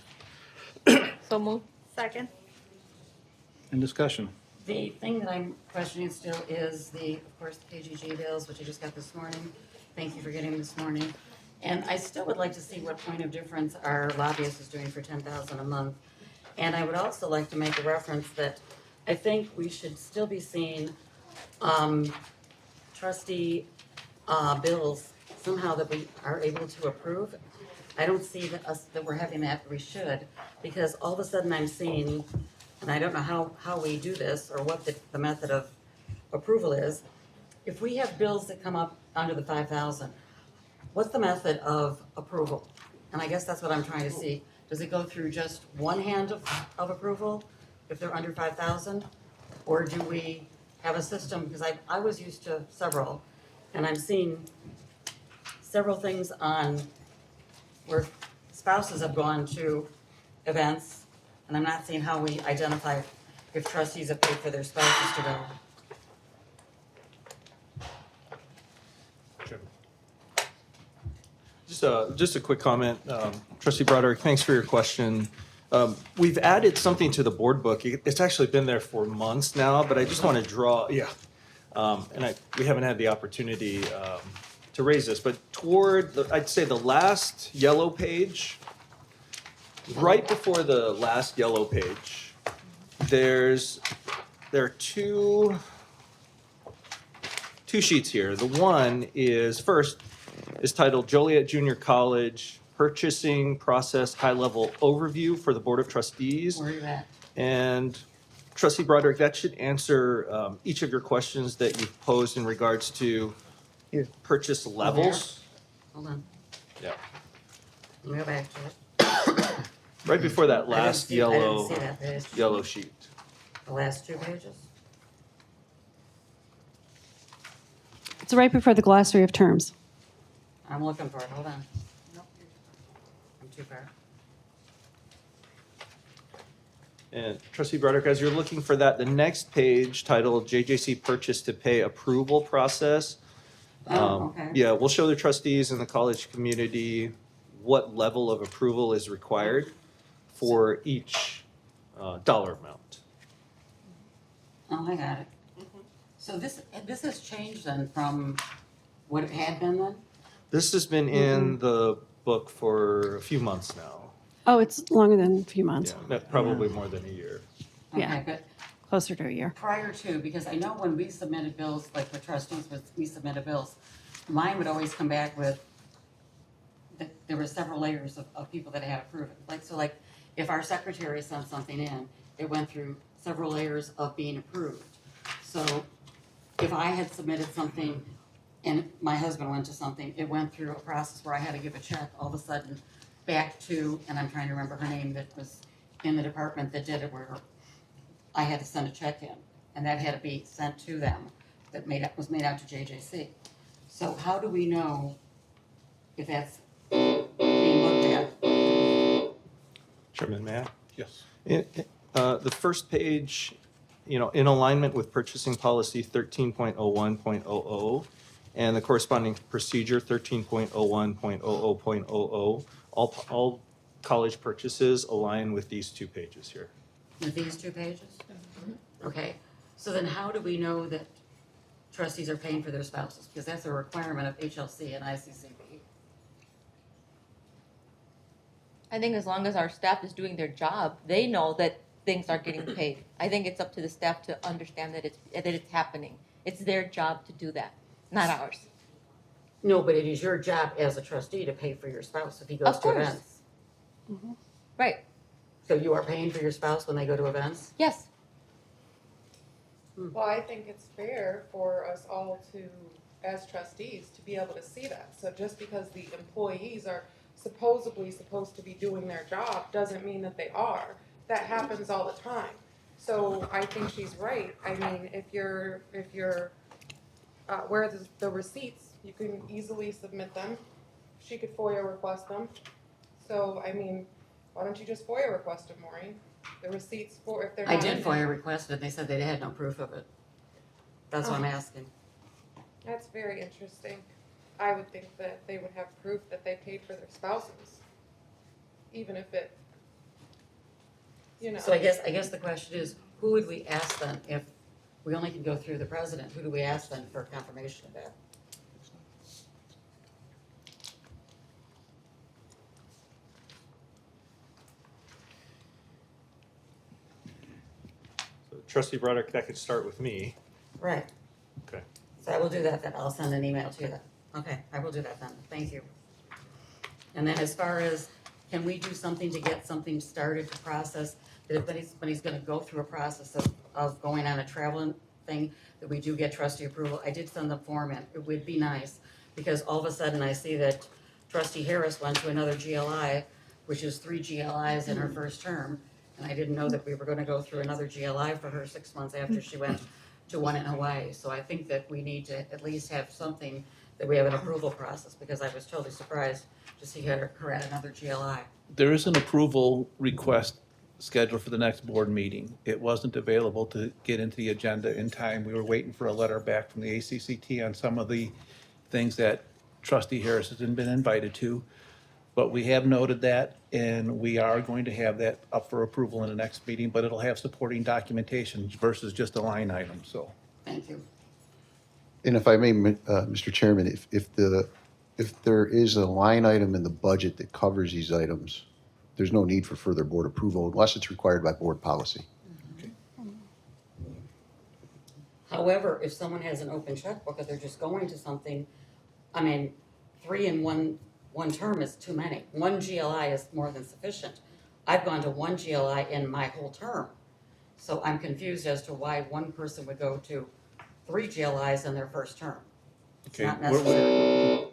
So moved. Second. In discussion. The thing that I'm questioning still is of course, the KGG bills, which I just got this morning. Thank you for getting them this morning. And I still would like to see what point of difference our lobbyist is doing for $10,000 a month. And I would also like to make a reference that I think we should still be seeing trustee bills somehow that we are able to approve. I don't see that we're having that, but we should, because all of a sudden I'm seeing, and I don't know how we do this or what the method of approval is. If we have bills that come up under the 5,000, what's the method of approval? And I guess that's what I'm trying to see. Does it go through just one hand of approval if they're under 5,000? Or do we have a system, because I was used to several, and I'm seeing several things on where spouses have gone to events, and I'm not seeing how we identify if trustees have paid for their spouses to go. Just a quick comment. Trustee Broderick, thanks for your question. We've added something to the board book. It's actually been there for months now, but I just want to draw, we haven't had the opportunity to raise this, but I'd say the last yellow page, right before the last yellow page, there are two sheets here. The one is titled Joliet Junior College Purchasing Process High-Level Overview for the Board of Trustees. Where are you at? And Trustee Broderick, that should answer each of your questions that you've posed in regards to purchase levels. Hold on, Yeah. let me go back to it. Right before that I didn't last see that page. yellow sheet. The last 2 pages? It's right before the glossary of terms. I'm looking for it, hold on. Nope. I'm too far. And Trustee Broderick, as you're looking for that, the next page titled JJC Purchase to Pay Approval Process. Okay. Yeah, we'll show the trustees and the college community what level of approval is required for each dollar amount. Oh, I got it. So this has changed then from what it had been then? This has been in the book for a few months now. Oh, it's longer than a few months. Yeah, probably more than a year. Yeah. Okay, but Closer to a year. prior to, because I know when we submitted bills, like for trustees, we submitted bills, mine would always come back with, that there were several layers of people that had approved it. Like, if our secretary sent something in, it went through several layers of being approved. So if I had submitted something and my husband went to something, it went through a process where I had to give a check all of a sudden back to, and I'm trying to remember her name, that was in the department that did it, where I had to send a check in, and that had to be sent to them, that was made out to JJC. So how do we know if that's being looked at? Chairman, may I? Yes. The first page, in alignment with purchasing policy 13.01.00 and the corresponding procedure 13.01.00.00, all college purchases align with these two pages here. With these two pages? Okay, so then how do we know that trustees are paying for their spouses? Because that's a requirement of HLC and ICCB. I think as long as our staff is doing their job, they know that things are getting paid. I think it's up to the staff to understand that it's happening. It's their job to do that, not ours. No, but it is your job as a trustee to pay for your spouse if he goes Of to course. events. Right, So you are paying for your spouse when they go to events? yes. Well, I think it's fair for us all to, as trustees, to be able to see that. So just because the employees are supposedly supposed to be doing their job doesn't mean that they are. That happens all the time. So I think she's right. I mean, if you're where the receipts, you can easily submit them. She could FOIA request them. So, I mean, why don't you just FOIA request them, Maureen? The receipts for, if they're not I in did there. FOIA request it, and they said they had no proof of it. That's why I'm asking. That's very interesting. I would think that they would have proof that they paid for their spouses, even if it, So I guess the question is, who would we ask then if we only can go through the president? Who do we ask then for confirmation of that? So Trustee Broderick, that could start with me. Right. Okay. So I will do that then. I'll send an email to you then. Okay, I will do that then. Thank you. And then as far as, can we do something to get something started to process, that if anybody's gonna go through a process of going on a traveling thing, that we do get trustee approval? I did send the form in. It would be nice, because all of a sudden I see that trustee Harris went to another GLI, which is 3 GLIs in her first term, and I didn't know that we were gonna go through another GLI for her 6 months after she went to one in Hawaii. So I think that we need to at least have something, that we have an approval process, because I was totally surprised to see her at another GLI. There is an approval request scheduled for the next board meeting. It wasn't available to get into the agenda in time. We were waiting for a letter back from the ACCT on some of the things that trustee Harris has been invited to. But we have noted that, and we are going to have that up for approval in the next meeting, but it'll have supporting documentation versus just a line item, so. Thank you. And if I may, Mr. Chairman, if there is a line item in the budget that covers these items, there's no need for further board approval unless it's required by board policy. However, if someone has an open checkbook, if they're just going to something, 3 in one term is too many. 1 GLI is more than sufficient. I've gone to 1 GLI in my whole term. So I'm confused as to why one person would go to 3 GLIs in their first term. It's Okay, not necessary.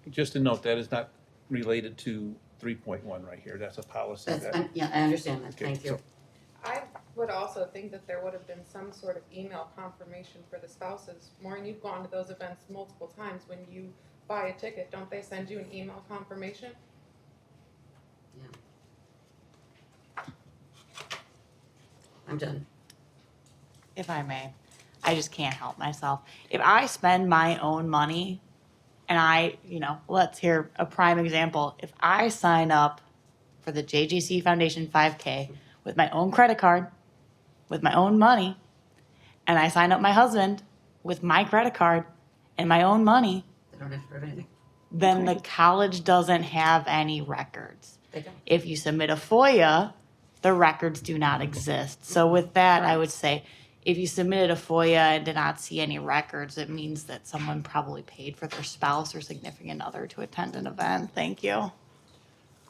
Just to note, that is not related to 3.1 right here. That's a policy that. Yeah, I understand that. Okay, Thank you. I would also think that there would have been some sort of email confirmation for the spouses. Maureen, you've gone to those events multiple times. When you buy a ticket, don't they send you an email confirmation? I'm done. If I may, I just can't help myself. If I spend my own money and let's hear a prime example. If I sign up for the JJC Foundation 5K with my own credit card, with my own money, and I sign up my husband with my credit card and my own money, They don't have to prove anything. then the college doesn't have any records. They don't. If you submit a FOIA, the records do not exist. So with that, I would say, if you submitted a FOIA and did not see any records, it means that someone probably paid for their spouse or significant other to attend an event. Thank you.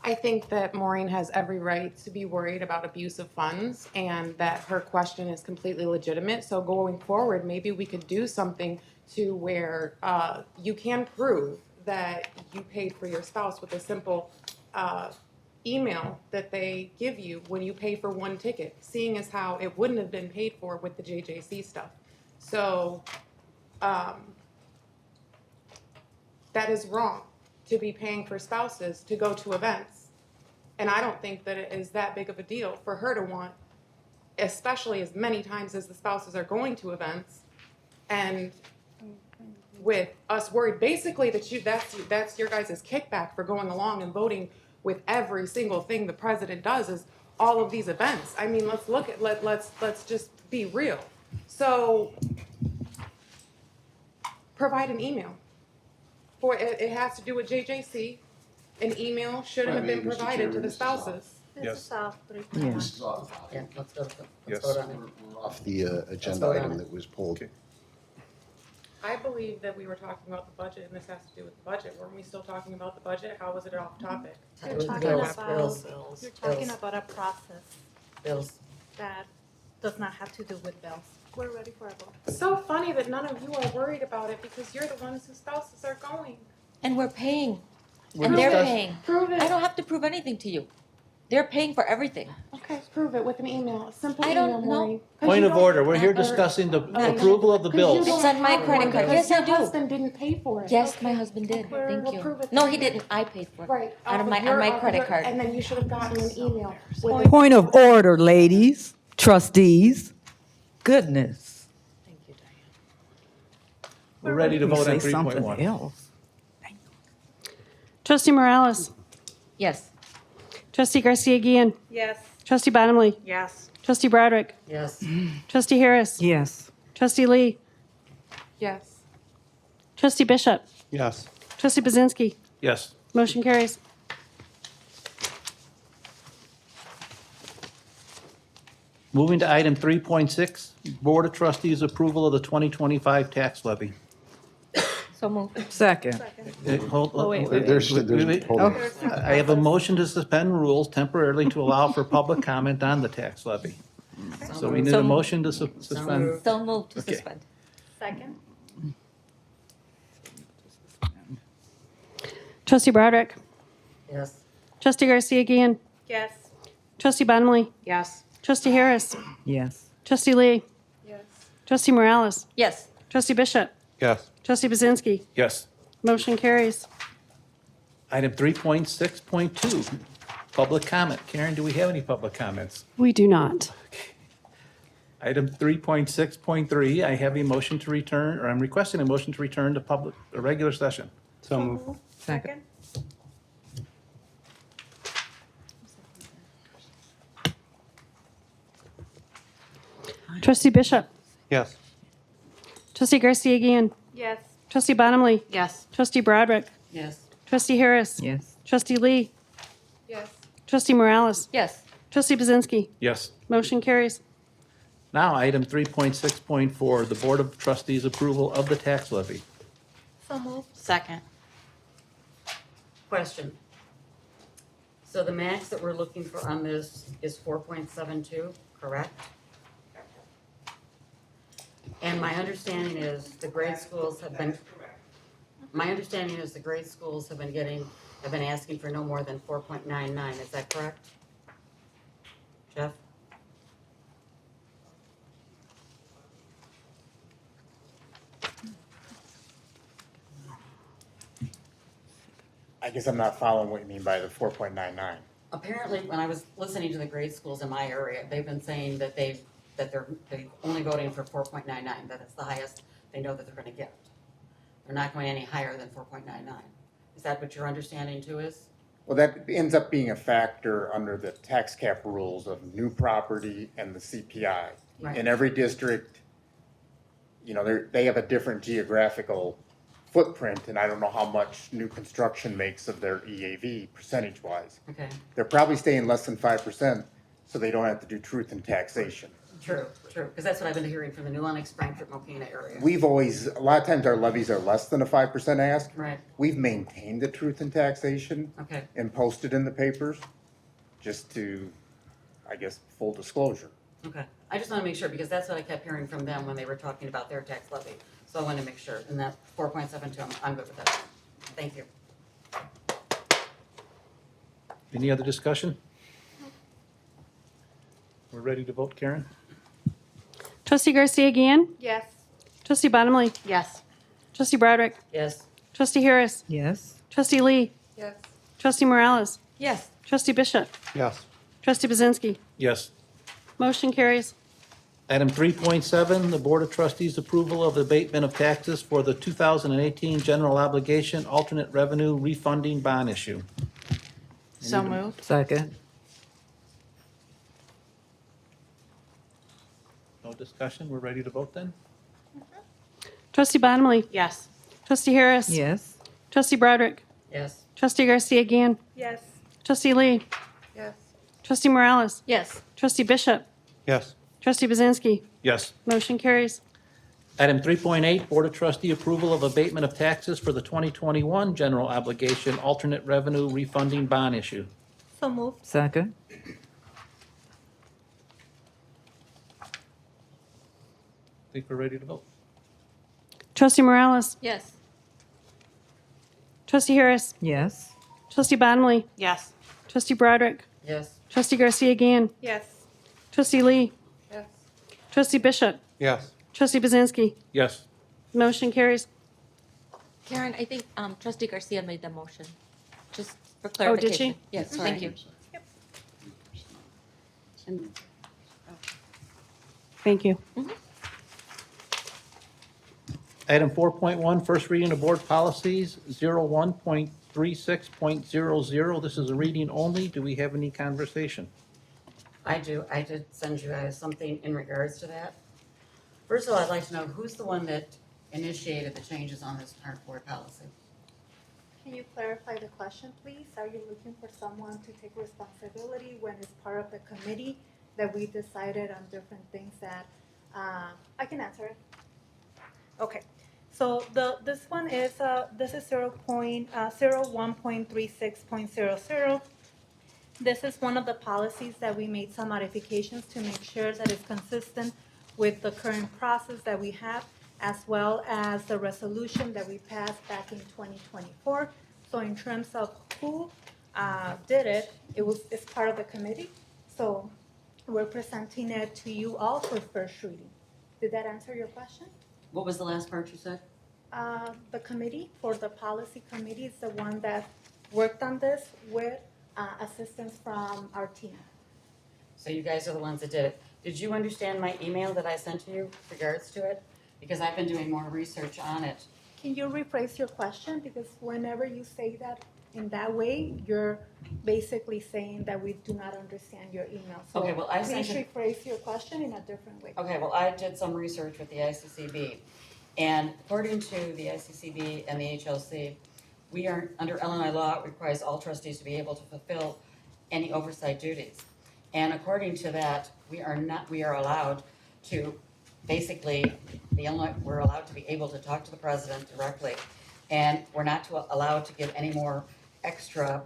I think that Maureen has every right to be worried about abuse of funds and that her question is completely legitimate. So going forward, maybe we could do something to where you can prove that you paid for your spouse with a simple email that they give you when you pay for one ticket, seeing as how it wouldn't have been paid for with the JJC stuff. So that is wrong to be paying for spouses to go to events. And I don't think that it is that big of a deal for her to want, especially as many times as the spouses are going to events, and with us worried basically that's your guys' kickback for going along and voting with every single thing the president does is all of these events. I mean, let's just be real. So provide an email. For it has to do with JJC. An email should have been provided to the spouses. Yes. Yeah, let's go. Yes. Let's vote on it. We're off the agenda vote on item it. that was pulled. Okay. I believe that we were talking about the budget, and this has to do with the budget. Weren't we still talking about the budget? How was it off topic? It You're was talking bills, about, bills, you're talking bills, about a process bills. that does not have to do with bills. We're ready for a vote. It's so funny that none of you are worried about it because you're the ones whose spouses are going. And we're paying. We're And they're discussing- paying. Prove it. I don't have to prove anything to you. They're paying for everything. Okay, prove it with an email, a simple I email, don't know. Maureen. 'Cause Point you of don't- order, we're here Okay. discussing the approval of the 'cause you bills. don't It's on my have credit one card. because Yes, I your do. husband didn't pay for it. Yes, my husband did. We're Thank you. approve it. No, he didn't. I paid for it. Right. Out of off my, your- on my off credit your- card. And then you should have gotten an email with a Point of order, ladies, trustees. Goodness. Thank you, Diane. We're ready to vote on Say something 3.1. else. Trustee Morales. Yes. Trustee Garcia Guillen. Yes. Trustee Bottomley. Yes. Trustee Broderick. Yes. Trustee Harris. Yes. Trustee Lee. yes. Trustee Bishop. Yes. Trustee Bazinski. Yes. Motion carries. Moving to item 3.6, Board of Trustees approval of the 2025 tax levy. So moved. Second. wait. There's, hold on. I have a motion to suspend rules temporarily to allow for public comment on the tax levy. So we need a motion to suspend. So moved to Okay. suspend. Second? Trustee Broderick. Yes. Trustee Garcia Guillen. Yes. Trustee Bottomley. Yes. Trustee Harris. Yes. Trustee Lee. Yes. Trustee Morales. Yes. Trustee Bishop. Yes. Trustee Bazinski. Yes. Motion carries. Item 3.6.2, public comment. Karen, do we have any public comments? We do not. Item 3.6.3, I have a motion to return, or I'm requesting a motion to return to a regular session. So move. Second? Trustee Bishop. Yes. Trustee Garcia Guillen. Yes. Trustee Bottomley. Yes. Trustee Broderick. Yes. Trustee Harris. Yes. Trustee Lee. Yes. Trustee Morales. Yes. Trustee Bazinski. Yes. Motion carries. Now, item 3.6.4, the Board of Trustees approval of the tax levy. So moved. Second. Question. So the max that we're looking for on this is 4.72, correct? And my understanding is the grade schools have been, have been asking for no more than 4.99, is that correct? Jeff? I guess I'm not following what you mean by the 4.99. apparently, when I was listening to the grade schools in my area, they've been saying that they're only voting for 4.99, that it's the highest they know that they're gonna get. They're not going any higher than 4.99. Is that what your understanding too is? Well, that ends up being a factor under the tax cap rules of new property and the CPI. Right. In every district, you know, they have a different geographical footprint, and I don't know how much new construction makes of their EAV percentage-wise. Okay, They're probably staying less than 5%, so they don't have to do truth in taxation. true, because that's what I've been hearing from the New Lenox, Frankfurt, Mokena area. We've always, a lot of times our levies are less than a 5% ask. Right, We've maintained the truth in taxation okay, and posted in the papers, just to, I guess, full disclosure. okay. I just want to make sure, because that's what I kept hearing from them when they were talking about their tax levy. So I want to make sure, and that 4.72, I'm good with that. Thank you. Any other discussion? We're ready to vote, Karen? Trustee Garcia Guillen? Yes. Trustee Bottomley? Yes. Trustee Broderick? Yes. Trustee Harris? Yes. Trustee Lee? Yes. Trustee Morales? Yes. Trustee Bishop? Yes. Trustee Bazinski? Yes. Motion carries. Item 3.7, the Board of Trustees' approval of abatement of taxes for the 2018 general obligation alternate revenue refunding bond issue. So moved. Second. No discussion, we're ready to vote then? Trustee Bottomley? Yes. Trustee Harris? Yes. Trustee Broderick? Yes. Trustee Garcia Guillen? Yes. Trustee Lee? Yes. Trustee Morales? Yes. Trustee Bishop? Yes. Trustee Bazinski? Yes. Motion carries. Item 3.8, Board of Trustee approval of abatement of taxes for the 2021 general obligation alternate revenue refunding bond issue. So moved. Second. I think we're ready to vote. Trustee Morales? Yes. Trustee Harris? Yes. Trustee Bottomley? Yes. Trustee Broderick? Yes. Trustee Garcia Guillen? Yes. Trustee Lee? Yes. Trustee Bishop? Yes. Trustee Bazinski? Yes. Motion carries. Karen, I think Trustee Garcia made the motion, just for Oh, did clarification. she? Yes, thank you. Thank you. Item 4.1, first reading of board policies 01.36.00. This is a reading only. Do we have any conversation? I do. I did send you guys something in regards to that. First of all, I'd like to know who's the one that initiated the changes on this current board policy? Can you clarify the question, please? Are you looking for someone to take responsibility when it's part of the committee that we decided on different things that, I can answer it. Okay, so this one is, this is 01.36.00. This is one of the policies that we made some modifications to make sure that it's consistent with the current process that we have, as well as the resolution that we passed back in 2024. So in terms of who did it, it's part of the committee. So we're presenting it to you all for first reading. Did that answer your question? What was the last part you said? The committee, for the policy committee, is the one that worked on this with assistance from our team. So you guys are the ones that did it. Did you understand my email that I sent to you with regards to it? Because I've been doing more research on it. Can you rephrase your question? Because whenever you say that in that way, you're basically saying that we do not understand your email. So Okay, well, I sent please it- rephrase your question in a different way. Okay, well, I did some research with the ICCB. And according to the ICCB and the HLC, we are, under Illinois law, it requires all trustees to be able to fulfill any oversight duties. And according to that, we are allowed to, basically, we're allowed to be able to talk to the president directly. And we're not allowed to give any more extra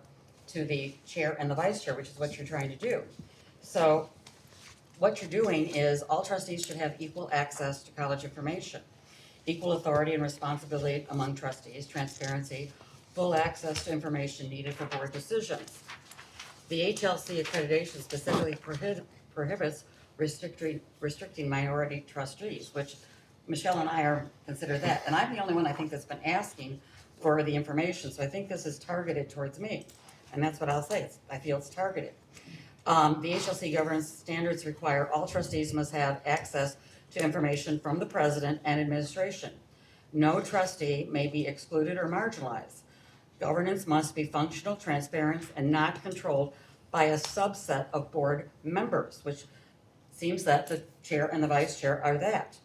to the chair and the vice chair, which is what you're trying to do. So what you're doing is all trustees should have equal access to college information, equal authority and responsibility among trustees, transparency, full access to information needed for board decisions. The HLC accreditation specifically prohibits restricting minority trustees, which Michelle and I are consider that. And I'm the only one I think that's been asking for the information, so I think this is targeted towards me. And that's what I'll say. I feel it's targeted. The HLC governance standards require all trustees must have access to information from the president and administration. No trustee may be excluded or marginalized. Governance must be functional, transparent, and not controlled by a subset of board members, which seems that the chair and the vice chair are that.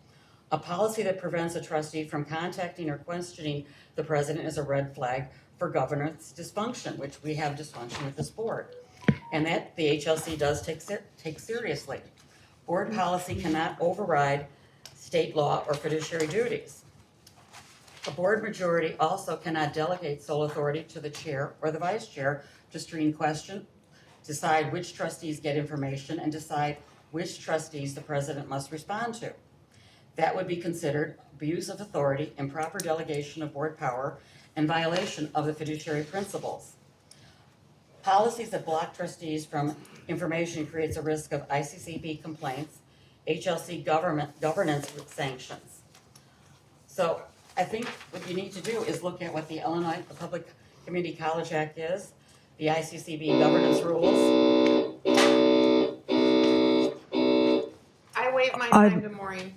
A policy that prevents a trustee from contacting or questioning the president is a red flag for governance dysfunction, which we have dysfunction with this board. And that the HLC does take seriously. Board policy cannot override state law or fiduciary duties. A board majority also cannot delegate sole authority to the chair or the vice chair to screen question, decide which trustees get information, and decide which trustees the president must respond to. That would be considered abuse of authority, improper delegation of board power, and violation of the fiduciary principles. Policies that block trustees from information creates a risk of ICCB complaints, HLC governance sanctions. So I think what you need to do is look at what the Illinois Public Community College Act is, the ICCB governance rules. I waive my time to Maureen.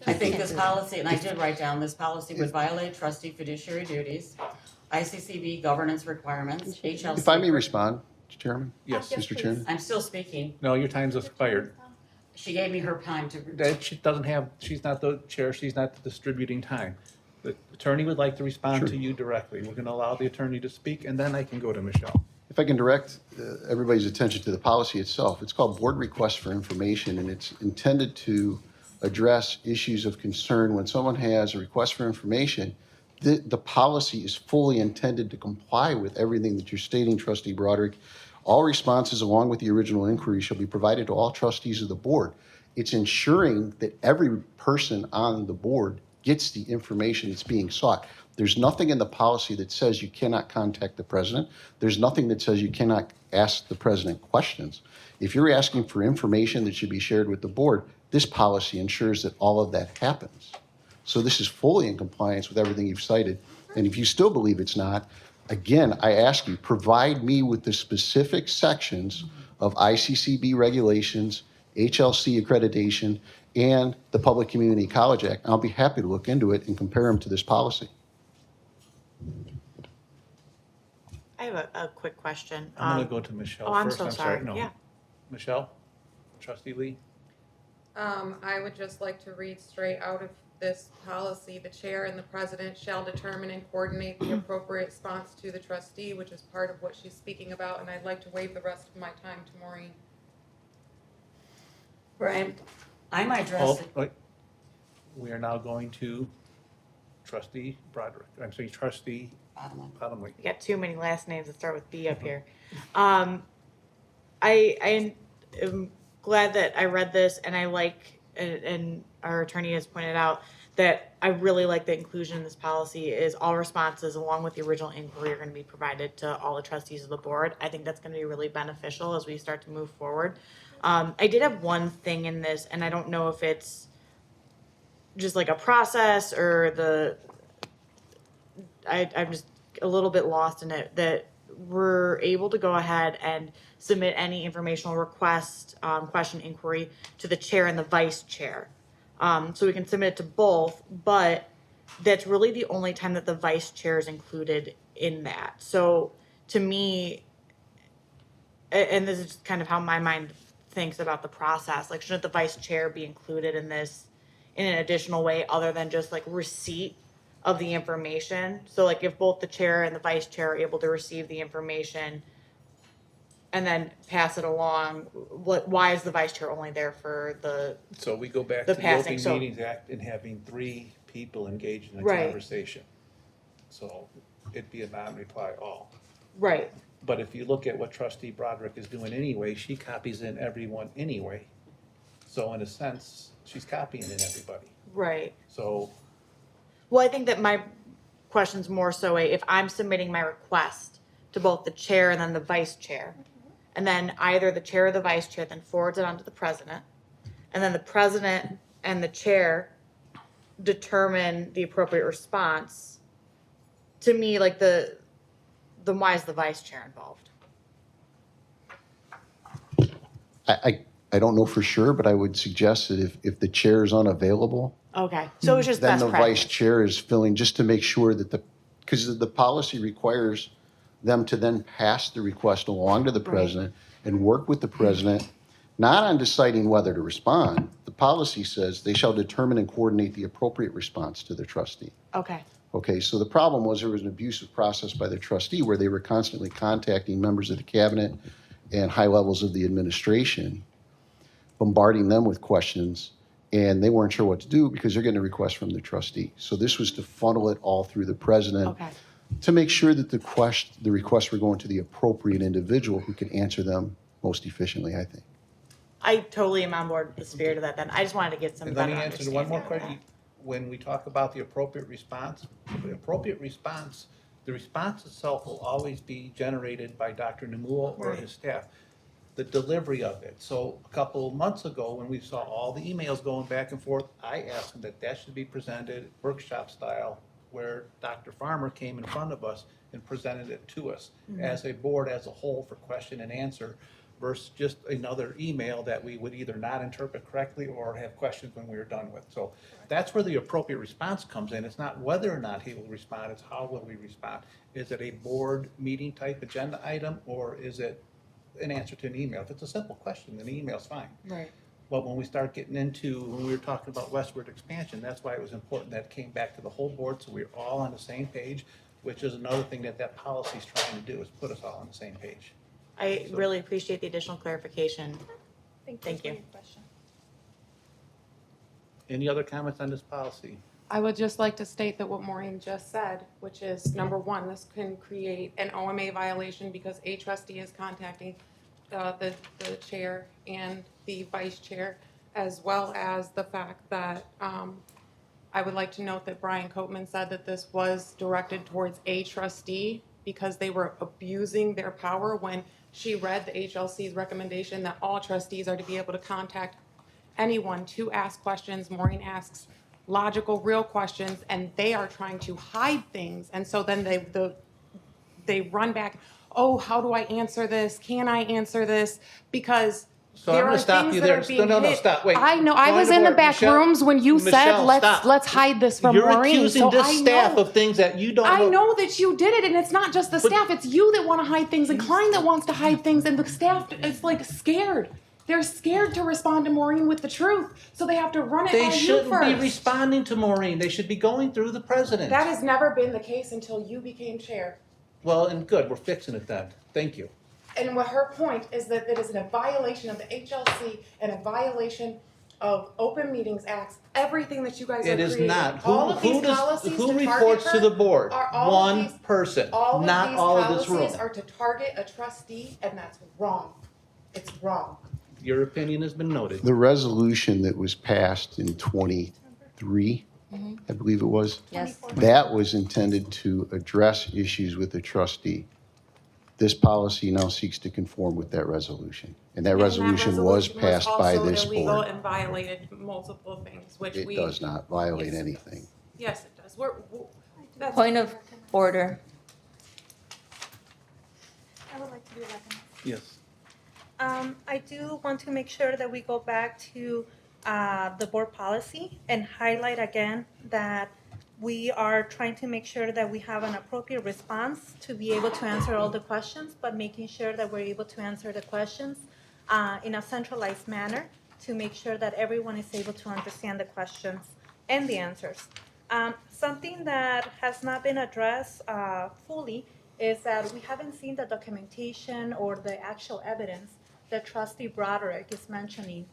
I think this policy, and I did write down, this policy would violate trustee fiduciary duties, ICCB governance requirements, HLC. If I may respond, Chairman? Yes. Mr. Chairman? I'm still speaking. No, your time's expired. She gave me her time to. That she doesn't have, she's not the chair, she's not distributing time. The attorney would like to respond to you directly. We're gonna allow the attorney to speak, and then I can go to Michelle. If I can direct everybody's attention to the policy itself, it's called Board Request for Information, and it's intended to address issues of concern when someone has a request for information. The policy is fully intended to comply with everything that you're stating, Trustee Broderick. All responses along with the original inquiry shall be provided to all trustees of the board. It's ensuring that every person on the board gets the information that's being sought. There's nothing in the policy that says you cannot contact the president. There's nothing that says you cannot ask the president questions. If you're asking for information that should be shared with the board, this policy ensures that all of that happens. So this is fully in compliance with everything you've cited. And if you still believe it's not, again, I ask you, provide me with the specific sections of ICCB regulations, HLC accreditation, and the Public Community College Act. I'll be happy to look into it and compare them to this policy. I have a quick question. I'm gonna go to Michelle Oh, I'm first. so sorry. No. Yeah. Michelle? Trustee Lee? I would just like to read straight out of this policy. The chair and the president shall determine and coordinate the appropriate response to the trustee, which is part of what she's speaking about, and I'd like to waive the rest of my time to Maureen. Brian, I'm addressing. Wait. We are now going to Trustee Broderick. I'm sorry, Trustee Bottomley. We got too many last names that start with B up here. I am glad that I read this, and I like, and our attorney has pointed out, that I really like the inclusion in this policy is all responses along with the original inquiry are going to be provided to all the trustees of the board. I think that's going to be really beneficial as we start to move forward. I did have one thing in this, and I don't know if it's just like a process or I'm just a little bit lost in it, that we're able to go ahead and submit any informational request, question, inquiry to the chair and the vice chair. So we can submit it to both, but that's really the only time that the vice chair is included in that. So to me, and this is kind of how my mind thinks about the process, like, shouldn't the vice chair be included in this in an additional way other than just like receipt of the information? So like if both the chair and the vice chair are able to receive the information and then pass it along, why is the vice chair only there for the So we go back the to the passing, Open so- Meetings Act and having 3 people engaged in a Right. conversation. So it'd be a non-reply all. Right. But if you look at what Trustee Broderick is doing anyway, she copies in everyone anyway. So in a sense, she's copying in everybody. Right. So Well, I think that my question's more so if I'm submitting my request to both the chair and then the vice chair, and then either the chair or the vice chair then forwards it on to the president, and then the president and the chair determine the appropriate response. To me, like then why is the vice chair involved? I don't know for sure, but I would suggest that if the chair is unavailable, Okay, so it's just then best the practice. vice chair is filling, just to make sure that because the policy requires them to then pass the request along to the president and work with the president, not on deciding whether to respond. The policy says they shall determine and coordinate the appropriate response to the trustee. Okay. Okay, so the problem was there was an abusive process by the trustee where they were constantly contacting members of the cabinet and high levels of the administration, bombarding them with questions, and they weren't sure what to do because they're getting a request from the trustee. So this was to funnel it all through the president Okay. to make sure that the requests were going to the appropriate individual who can answer them most efficiently, I think. I totally am on board with the spirit of that then. I just wanted to get some And let better me answer one more understanding. question. When we talk about the appropriate response, the appropriate response, the response itself will always be generated by Dr. Namuel or his staff. The delivery of it. So a couple of months ago, when we saw all the emails going back and forth, I asked him that should be presented workshop style, where Dr. Farmer came in front of us and presented it to us as a board as a whole for question and answer, versus just another email that we would either not interpret correctly or have questions when we were done with. So that's where the appropriate response comes in. It's not whether or not he will respond, it's how will we respond. Is it a board meeting type agenda item, or is it an answer to an email? If it's a simple question, then the email's fine. Right. But when we start getting into, when we were talking about westward expansion, that's why it was important that it came back to the whole board, so we're all on the same page, which is another thing that policy's trying to do, is put us all on the same page. I really appreciate the additional clarification. Thank you. Any other comments on this policy? I would just like to state that what Maureen just said, which is, number one, this can create an OMA violation because a trustee is contacting the chair and the vice chair, as well as the fact that I would like to note that Brian Copeman said that this was directed towards a trustee because they were abusing their power when she read the HLC's recommendation that all trustees are to be able to contact anyone to ask questions. Maureen asks logical, real questions, and they are trying to hide things. And so then they run back, oh, how do I answer this? Can I answer this? Because So I'm there gonna are stop things you that there. are being No, hit. stop, wait. I know, I Point was of in the order. back Michelle- rooms when you said, Michelle, stop. let's hide this from You're Maureen. accusing So this I staff know- of things that you don't know. I know that you did it, and it's not just the staff, it's you that want to hide things, and Klein that wants to hide things, and the staff is like scared. They're scared to respond to Maureen with the truth, so they have to run it by They you shouldn't be first. responding to Maureen. They should be going through the president. That has never been the case until you became chair. Well, and good, we're fixing it then. Thank you. And what her point is that it is a violation of the HLC and a violation of Open Meetings Acts, everything that you guys are It is creating. not. All of these policies Who to target reports to her the board? are all of One these- person, All not of these all of this room. policies are to target a trustee, and that's wrong. It's wrong. Your opinion has been noted. The resolution that was passed in 23, I believe it was, Yes. that was intended to address issues with the trustee. This policy now seeks to conform with that resolution. And that resolution was passed by this also illegal board. and violated multiple things, which It we. does not violate anything. Yes, it does. That's- Point of order. I would like to be recognized. Yes. I do want to make sure that we go back to the board policy and highlight again that we are trying to make sure that we have an appropriate response to be able to answer all the questions, but making sure that we're able to answer the questions in a centralized manner to make sure that everyone is able to understand the questions and the answers. Something that has not been addressed fully is that we haven't seen the documentation or the actual evidence that Trustee Broderick is mentioning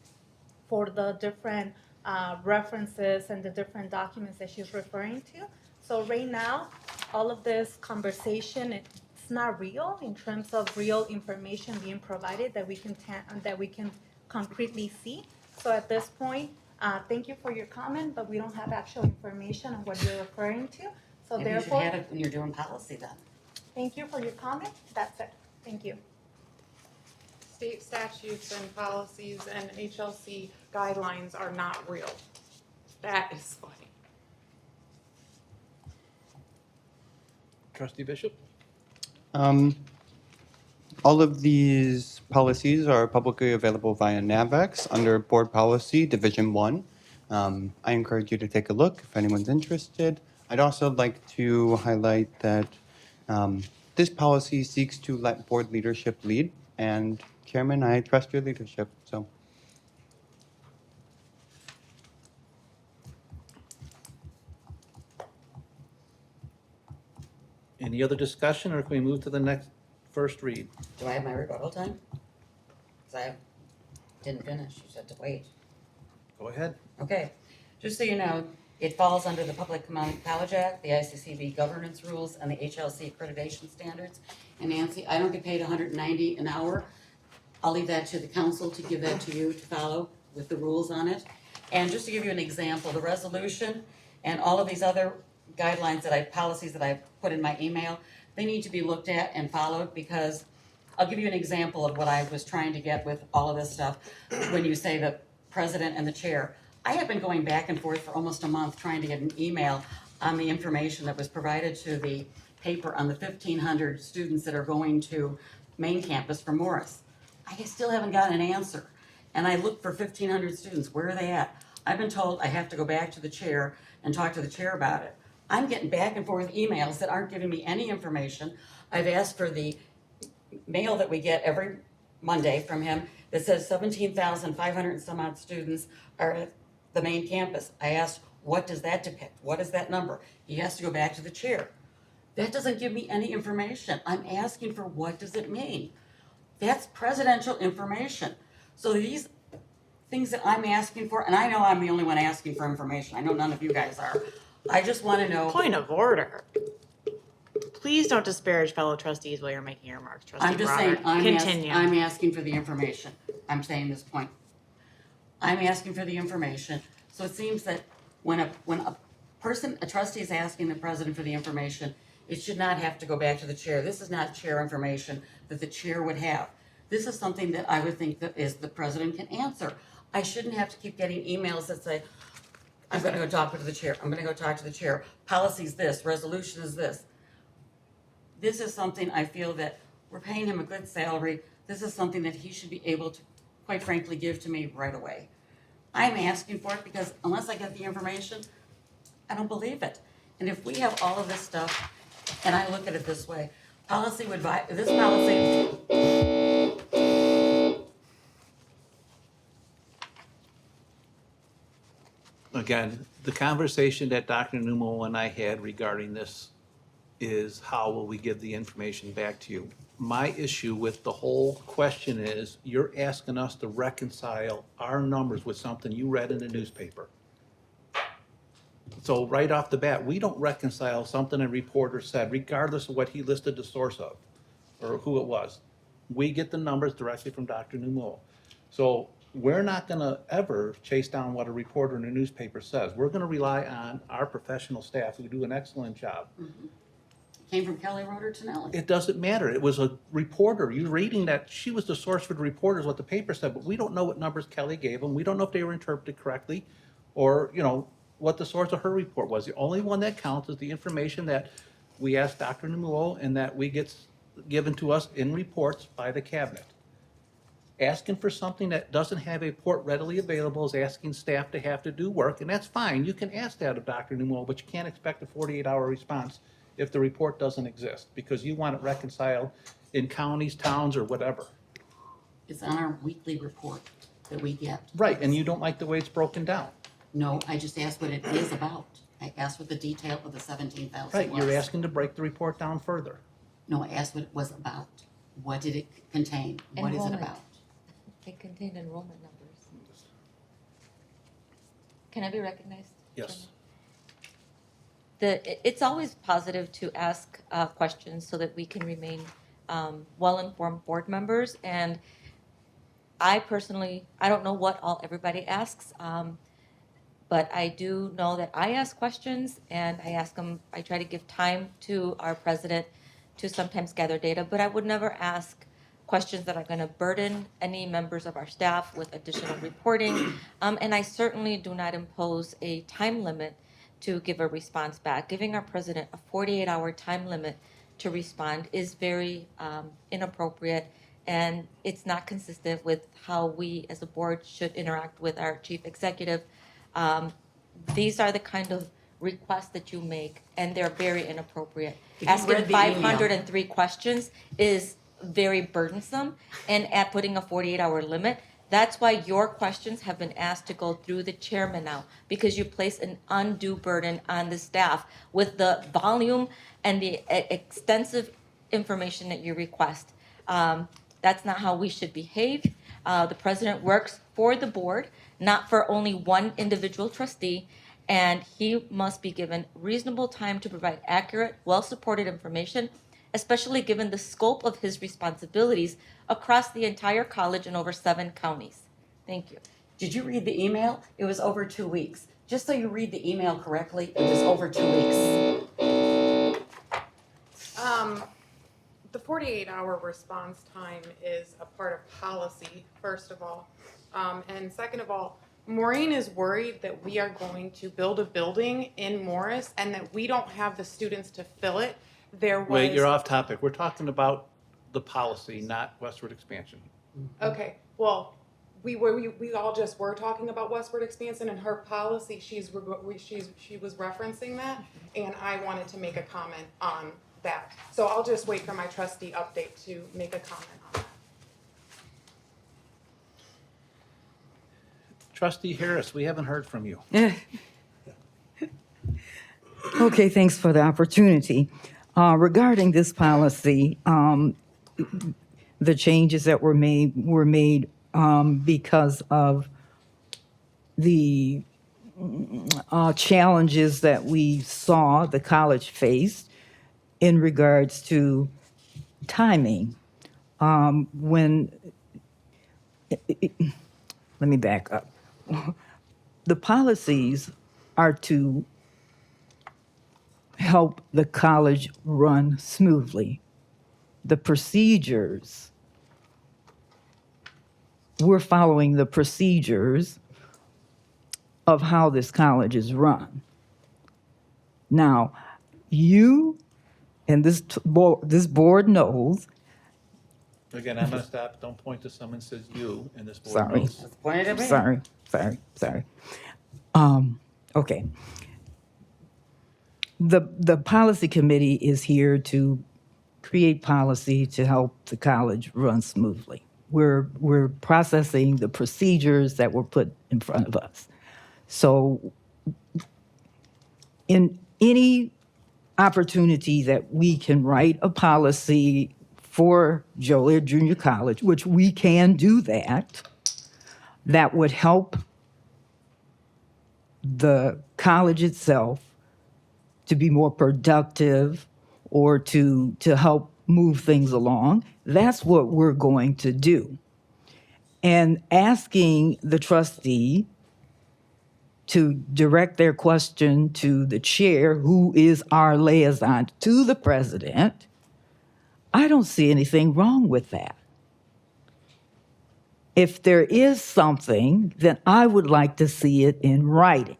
for the different references and the different documents that she's referring to. So right now, all of this conversation, it's not real in terms of real information being provided that we can concretely see. So at this point, thank you for your comment, but we don't have actual information on what you're referring to. So Maybe you should therefore, have it when you're doing policy then. thank you for your comment. That's it. Thank you. State statutes and policies and HLC guidelines are not real. That is funny. Trustee Bishop? All of these policies are publicly available via NAVEX under Board Policy Division 1. I encourage you to take a look if anyone's interested. I'd also like to highlight that this policy seeks to let board leadership lead, and Chairman, I trust your leadership. So. Any other discussion, or can we move to the next first read? Do I have my rebuttal time? Because I didn't finish, you said to wait. Go ahead. Okay, just so you know, it falls under the Public College Act, the ICCB governance rules, and the HLC accreditation standards. And Nancy, I don't get paid $190 an hour. I'll leave that to the council to give that to you to follow with the rules on it. And just to give you an example, the resolution and all of these other guidelines policies that I put in my email, they need to be looked at and followed, because I'll give you an example of what I was trying to get with all of this stuff. When you say the president and the chair, I have been going back and forth for almost a month trying to get an email on the information that was provided to the paper on the 1,500 students that are going to main campus for Morris. I still haven't gotten an answer. And I looked for 1,500 students. Where are they at? I've been told I have to go back to the chair and talk to the chair about it. I'm getting back and forth emails that aren't giving me any information. I've asked for the mail that we get every Monday from him that says 17,500 and some odd students are at the main campus. I asked, what does that depict? What is that number? He has to go back to the chair. That doesn't give me any information. I'm asking for what does it mean? That's presidential information. So these things that I'm asking for, and I know I'm the only one asking for information. I know none of you guys are. I just want to know. Point of order. Please don't disparage fellow trustees while you're making your remarks, Trustee I'm just Broderick. saying, Continue. I'm asking for the information. I'm saying this point. I'm asking for the information. So it seems that when a trustee is asking the president for the information, it should not have to go back to the chair. This is not chair information that the chair would have. This is something that I would think that the president can answer. I shouldn't have to keep getting emails that say, I'm going to go talk to the chair. I'm going to go talk to the chair. Policy's this, resolution is this. This is something I feel that we're paying him a good salary. This is something that he should be able to, quite frankly, give to me right away. I'm asking for it because unless I get the information, I don't believe it. And if we have all of this stuff, and I look at it this way, this policy. Again, the conversation that Dr. Numo and I had regarding this is how will we give the information back to you? My issue with the whole question is you're asking us to reconcile our numbers with something you read in the newspaper. So right off the bat, we don't reconcile something a reporter said, regardless of what he listed the source of or who it was. We get the numbers directly from Dr. Numo. So we're not going to ever chase down what a reporter in a newspaper says. We're going to rely on our professional staff who do an excellent job. Mm-hmm. Came from Kelly Roder Tonelli. It doesn't matter. It was a reporter. You're reading that she was the source for the reporters, what the paper said, but we don't know what numbers Kelly gave them. We don't know if they were interpreted correctly or, what the source of her report was. The only one that counts is the information that we asked Dr. Numuo and that we get given to us in reports by the cabinet. Asking for something that doesn't have a report readily available is asking staff to have to do work, and that's fine. You can ask that of Dr. Numuo, but you can't expect a 48-hour response if the report doesn't exist, because you want it reconciled in counties, towns, or whatever. It's on our weekly report that we get. Right, and you don't like the way it's broken down. No, I just asked what it is about. I asked what the detail of the 17,000 was. Right, you're asking to break the report down further. No, I asked what it was about. What did it contain? What is it Enrollment. about? It contained enrollment numbers. Can I be recognized? Yes. It's always positive to ask questions so that we can remain well-informed board members. And I personally, I don't know what everybody asks, but I do know that I ask questions and I ask them, I try to give time to our president to sometimes gather data, but I would never ask questions that are going to burden any members of our staff with additional reporting. And I certainly do not impose a time limit to give a response back. Giving our president a 48-hour time limit to respond is very inappropriate, and it's not consistent with how we as a board should interact with our chief executive. These are the kind of requests that you make, and they're very inappropriate. If you Asking read the email- 503 questions is very burdensome, and at putting a 48-hour limit, that's why your questions have been asked to go through the chairman now, because you place an undue burden on the staff with the volume and the extensive information that you request. That's not how we should behave. The president works for the board, not for only one individual trustee, and he must be given reasonable time to provide accurate, well-supported information, especially given the scope of his responsibilities across the entire college in over 7 counties. Thank you. Did you read the email? It was over 2 weeks. Just so you read the email correctly, it was over 2 weeks. The 48-hour response time is a part of policy, first of all. And second of all, Maureen is worried that we are going to build a building in Morris and that we don't have the students to fill it. There was. Wait, you're off topic. We're talking about the policy, not westward expansion. Okay, well, we all just were talking about westward expansion and her policy, she was referencing that, and I wanted to make a comment on that. So I'll just wait for my trustee update to make a comment on that. Trustee Harris, we haven't heard from you. Okay, thanks for the opportunity. Regarding this policy, the changes that were made because of the challenges that we saw the college faced in regards to timing. Let me back up. The policies are to help the college run smoothly. The procedures, we're following the procedures of how this college is run. Now, you and this board knows. Again, I'm going to stop. Don't point to someone says you in this board. Sorry. knows. Pointed at me. Sorry. Okay. The policy committee is here to create policy to help the college run smoothly. We're processing the procedures that were put in front of us. So in any opportunity that we can write a policy for Joliet Junior College, which we can do that would help the college itself to be more productive or to help move things along. That's what we're going to do. And asking the trustee to direct their question to the chair, who is our liaison to the president, I don't see anything wrong with that. If there is something, then I would like to see it in writing,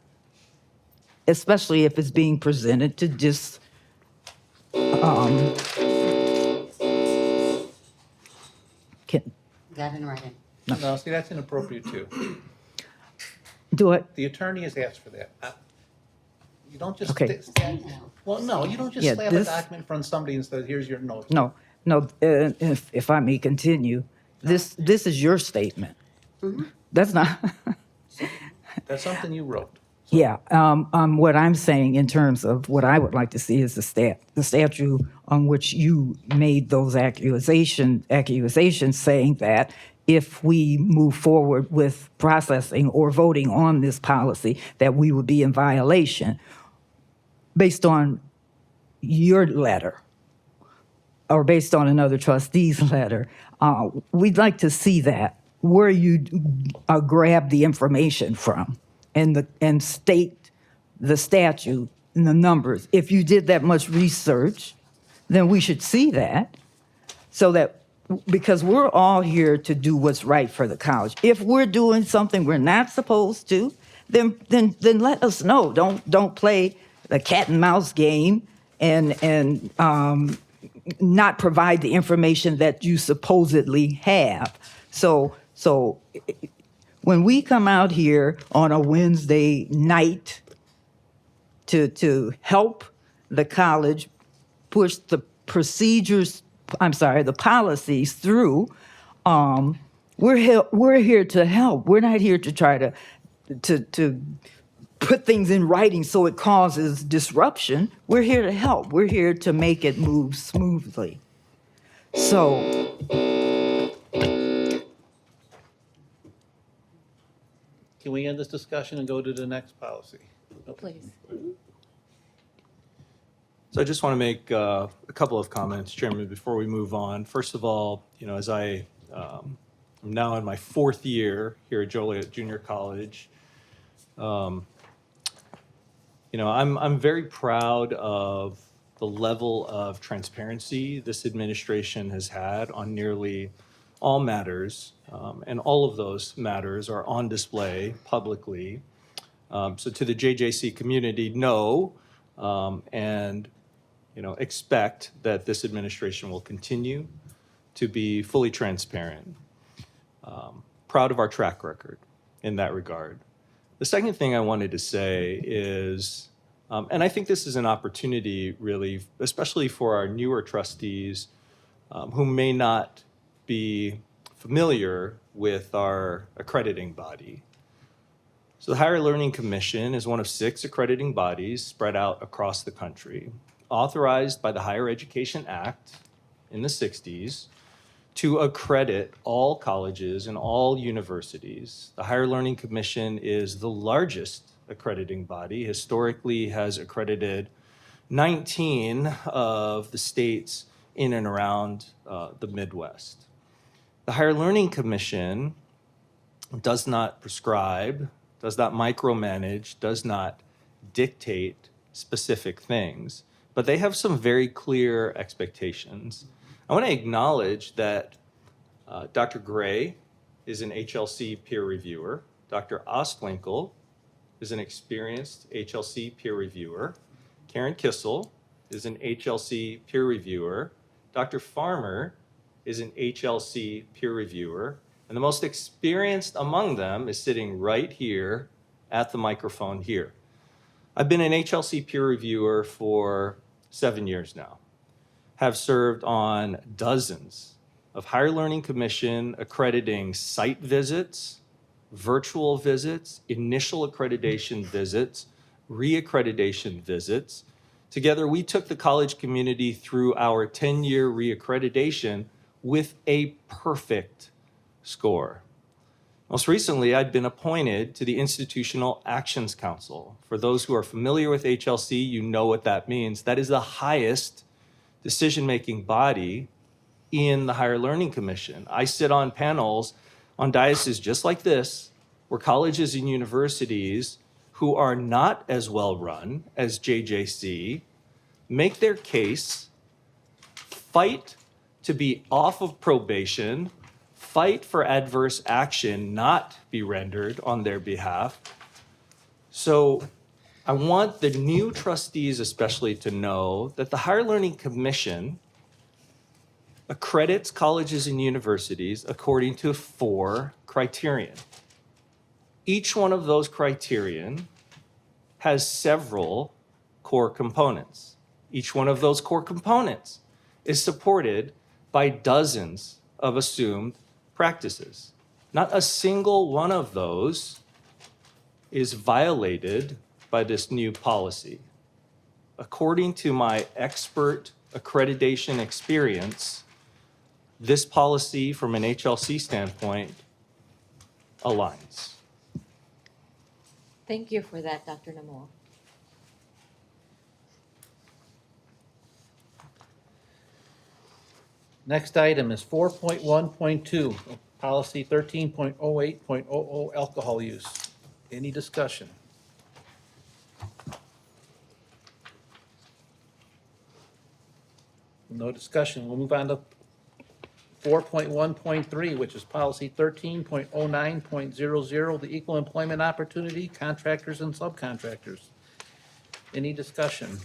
especially if it's being presented to just That in writing. No, see, that's inappropriate too. do it. The attorney has asked for that. You don't just. Okay. Well, no, you don't just Yeah, slap this- a document in front of somebody and say, here's your notes. No, if I may continue, this is your statement. That's not, That's something you wrote. yeah. What I'm saying in terms of what I would like to see is the statute on which you made those accusations saying that if we move forward with processing or voting on this policy, that we would be in violation based on your letter or based on another trustee's letter. We'd like to see that, where you grab the information from and state the statute and the numbers. If you did that much research, then we should see that, so that, because we're all here to do what's right for the college. If we're doing something we're not supposed to, then let us know. Don't play the cat and mouse game and not provide the information that you supposedly have. So when we come out here on a Wednesday night to help the college push the the policies through, we're here to help. We're not here to try to put things in writing so it causes disruption. We're here to help. We're here to make it move smoothly. So Can we end this discussion and go to the next policy? Please. So I just want to make a couple of comments, Chairman, before we move on. First of all, as I'm now in my 4th year here at Joliet Junior College, I'm very proud of the level of transparency this administration has had on nearly all matters, and all of those matters are on display publicly. So to the JJC community, know and expect that this administration will continue to be fully transparent. Proud of our track record in that regard. The second thing I wanted to say is, and I think this is an opportunity really, especially for our newer trustees who may not be familiar with our accrediting body. So the Higher Learning Commission is one of 6 accrediting bodies spread out across the country, authorized by the Higher Education Act in the 60s to accredit all colleges and all universities. The Higher Learning Commission is the largest accrediting body, historically has accredited 19 of the states in and around the Midwest. The Higher Learning Commission does not prescribe, does not micromanage, does not dictate specific things, but they have some very clear expectations. I want to acknowledge that Dr. Gray is an HLC peer reviewer. Dr. Ostwinkle is an experienced HLC peer reviewer. Karen Kissel is an HLC peer reviewer. Dr. Farmer is an HLC peer reviewer. And the most experienced among them is sitting right here at the microphone here. I've been an HLC peer reviewer for 7 years now, have served on dozens of Higher Learning Commission accrediting site visits, virtual visits, initial accreditation visits, reaccreditation visits. Together, we took the college community through our 10-year reaccreditation with a perfect score. Most recently, I'd been appointed to the Institutional Actions Council. For those who are familiar with HLC, you know what that means. That is the highest decision-making body in the Higher Learning Commission. I sit on panels on dioceses just like this, where colleges and universities who are not as well run as JJC make their case, fight to be off of probation, fight for adverse action not be rendered on their behalf. So I want the new trustees especially to know that the Higher Learning Commission accredits colleges and universities according to 4 criterion. Each one of those criterion has several core components. Each one of those core components is supported by dozens of assumed practices. Not a single one of those is violated by this new policy. According to my expert accreditation experience, this policy from an HLC standpoint aligns. Thank you for that, Dr. Namor. Next item is 4.1.2, policy 13.08.00, alcohol use. Any discussion? No discussion. We'll move on to 4.1.3, which is policy 13.09.00, the equal employment opportunity, contractors and subcontractors. Any discussion?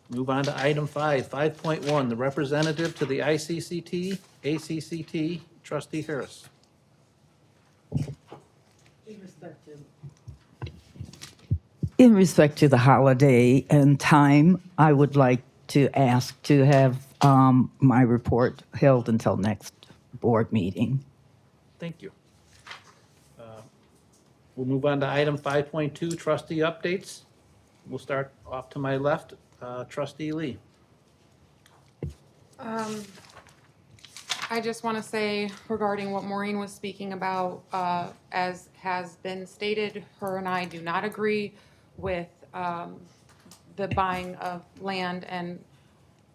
Move on to item 5.1, the representative to the ICCT, ACCT, trustee Harris. In respect to the holiday and time, I would like to ask to have my report held until next board meeting. Thank you. We'll move on to item 5.2, trustee updates. We'll start off to my left, trustee Lee. I just want to say regarding what Maureen was speaking about, as has been stated, her and I do not agree with the buying of land and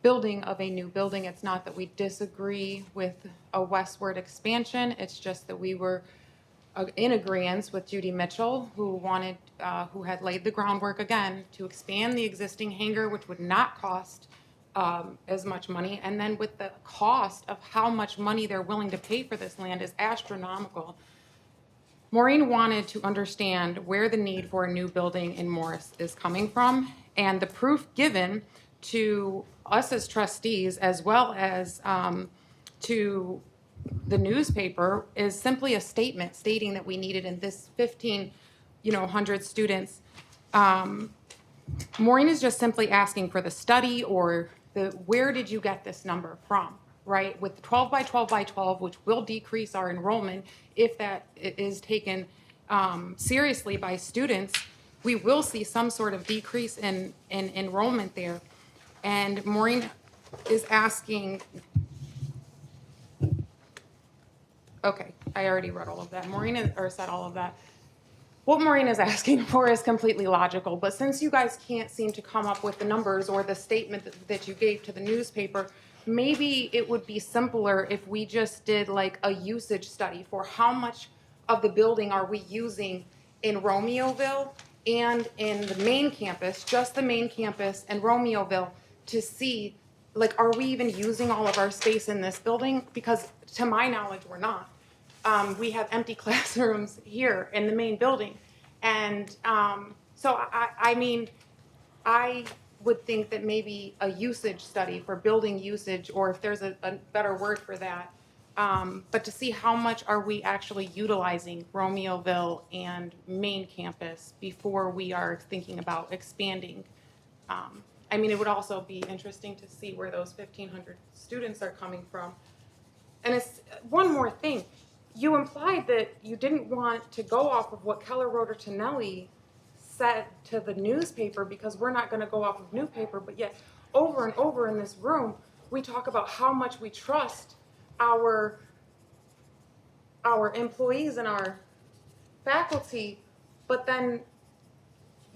building of a new building. It's not that we disagree with a westward expansion. It's just that we were in agreement with Judy Mitchell, who had laid the groundwork again to expand the existing hangar, which would not cost as much money. And then with the cost of how much money they're willing to pay for this land is astronomical. Maureen wanted to understand where the need for a new building in Morris is coming from, and the proof given to us as trustees, as well as to the newspaper, is simply a statement stating that we needed in this 1,500 students. Maureen is just simply asking for the study or where did you get this number from, right? With 12 by 12 by 12, which will decrease our enrollment if that is taken seriously by students, we will see some sort of decrease in enrollment there. And Maureen is asking, okay, I already read all of that. Said all of that. What Maureen is asking for is completely logical, but since you guys can't seem to come up with the numbers or the statement that you gave to the newspaper, maybe it would be simpler if we just did like a usage study for how much of the building are we using in Romeoville and in the main campus, just the main campus and Romeoville, to see, like, are we even using all of our space in this building? Because to my knowledge, we're not. We have empty classrooms here in the main building. And so, I mean, I would think that maybe a usage study for building usage, or if there's a better word for that, but to see how much are we actually utilizing Romeoville and main campus before we are thinking about expanding. I mean, it would also be interesting to see where those 1,500 students are coming from. And it's one more thing. You implied that you didn't want to go off of what Keller Roeder Tonelli said to the newspaper because we're not going to go off of newspaper, but yet over and over in this room, we talk about how much we trust our employees and our faculty, but then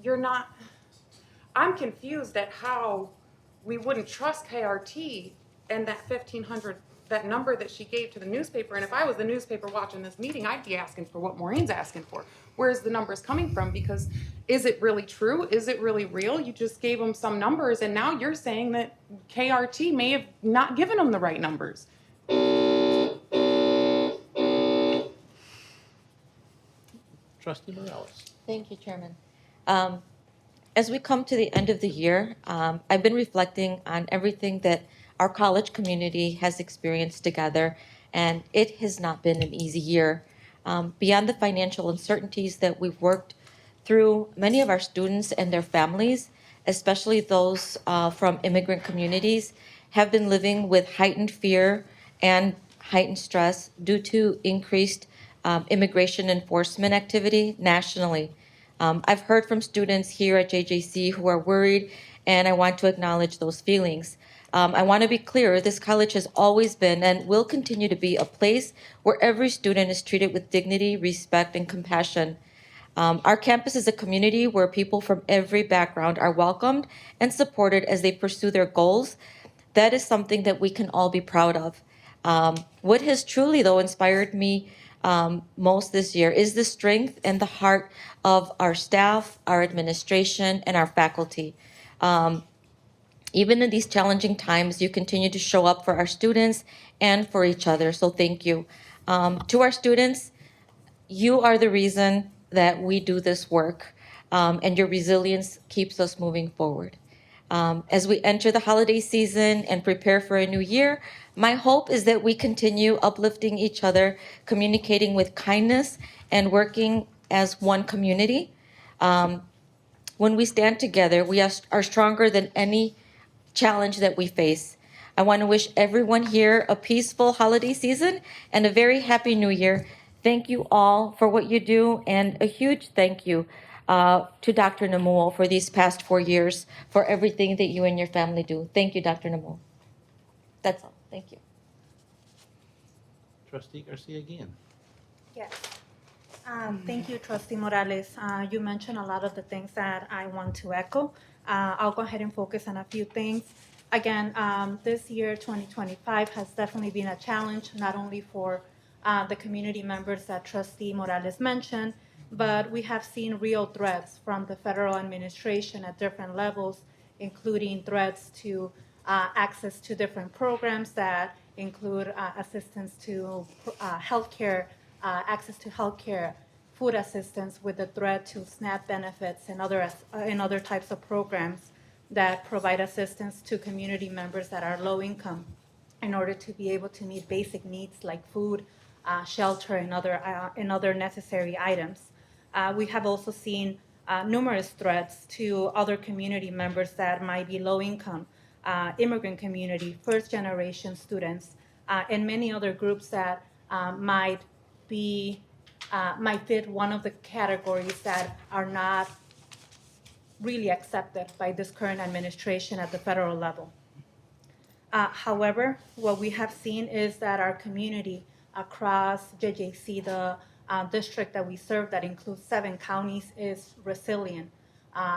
you're not. I'm confused at how we wouldn't trust KRT and that 1,500, that number that she gave to the newspaper. And if I was the newspaper watching this meeting, I'd be asking for what Maureen's asking for. Where's the numbers coming from? Because is it really true? Is it really real? You just gave them some numbers, and now you're saying that KRT may have not given them the right numbers. Trustee Morales. Thank you, Chairman. As we come to the end of the year, I've been reflecting on everything that our college community has experienced together, and it has not been an easy year. Beyond the financial uncertainties that we've worked through, many of our students and their families, especially those from immigrant communities, have been living with heightened fear and heightened stress due to increased immigration enforcement activity nationally. I've heard from students here at JJC who are worried, and I want to acknowledge those feelings. I want to be clear, this college has always been and will continue to be a place where every student is treated with dignity, respect, and compassion. Our campus is a community where people from every background are welcomed and supported as they pursue their goals. That is something that we can all be proud of. What has truly, though, inspired me most this year is the strength and the heart of our staff, our administration, and our faculty. Even in these challenging times, you continue to show up for our students and for each other, so thank you. To our students, you are the reason that we do this work, and your resilience keeps us moving forward. As we enter the holiday season and prepare for a new year, my hope is that we continue uplifting each other, communicating with kindness, and working as one community. When we stand together, we are stronger than any challenge that we face. I want to wish everyone here a peaceful holiday season and a very happy new year. Thank you all for what you do, and a huge thank you to Dr. Namuel for these past 4 years, for everything that you and your family do. Thank you, Dr. Namuel. That's all. Thank you. Trustee Garcia again. Yes. Thank you, Trustee Morales. You mentioned a lot of the things that I want to echo. I'll go ahead and focus on a few things. Again, this year, 2025, has definitely been a challenge, not only for the community members that Trustee Morales mentioned, but we have seen real threats from the federal administration at different levels, including threats to access to different programs that include assistance to healthcare, access to healthcare, food assistance, with the threat to SNAP benefits and other types of programs that provide assistance to community members that are low income in order to be able to meet basic needs like food, shelter, and other necessary items. We have also seen numerous threats to other community members that might be low income, immigrant community, first generation students, and many other groups that might fit one of the categories that are not really accepted by this current administration at the federal level. However, what we have seen is that our community across JJC, the district that we serve that includes 7 counties, is resilient,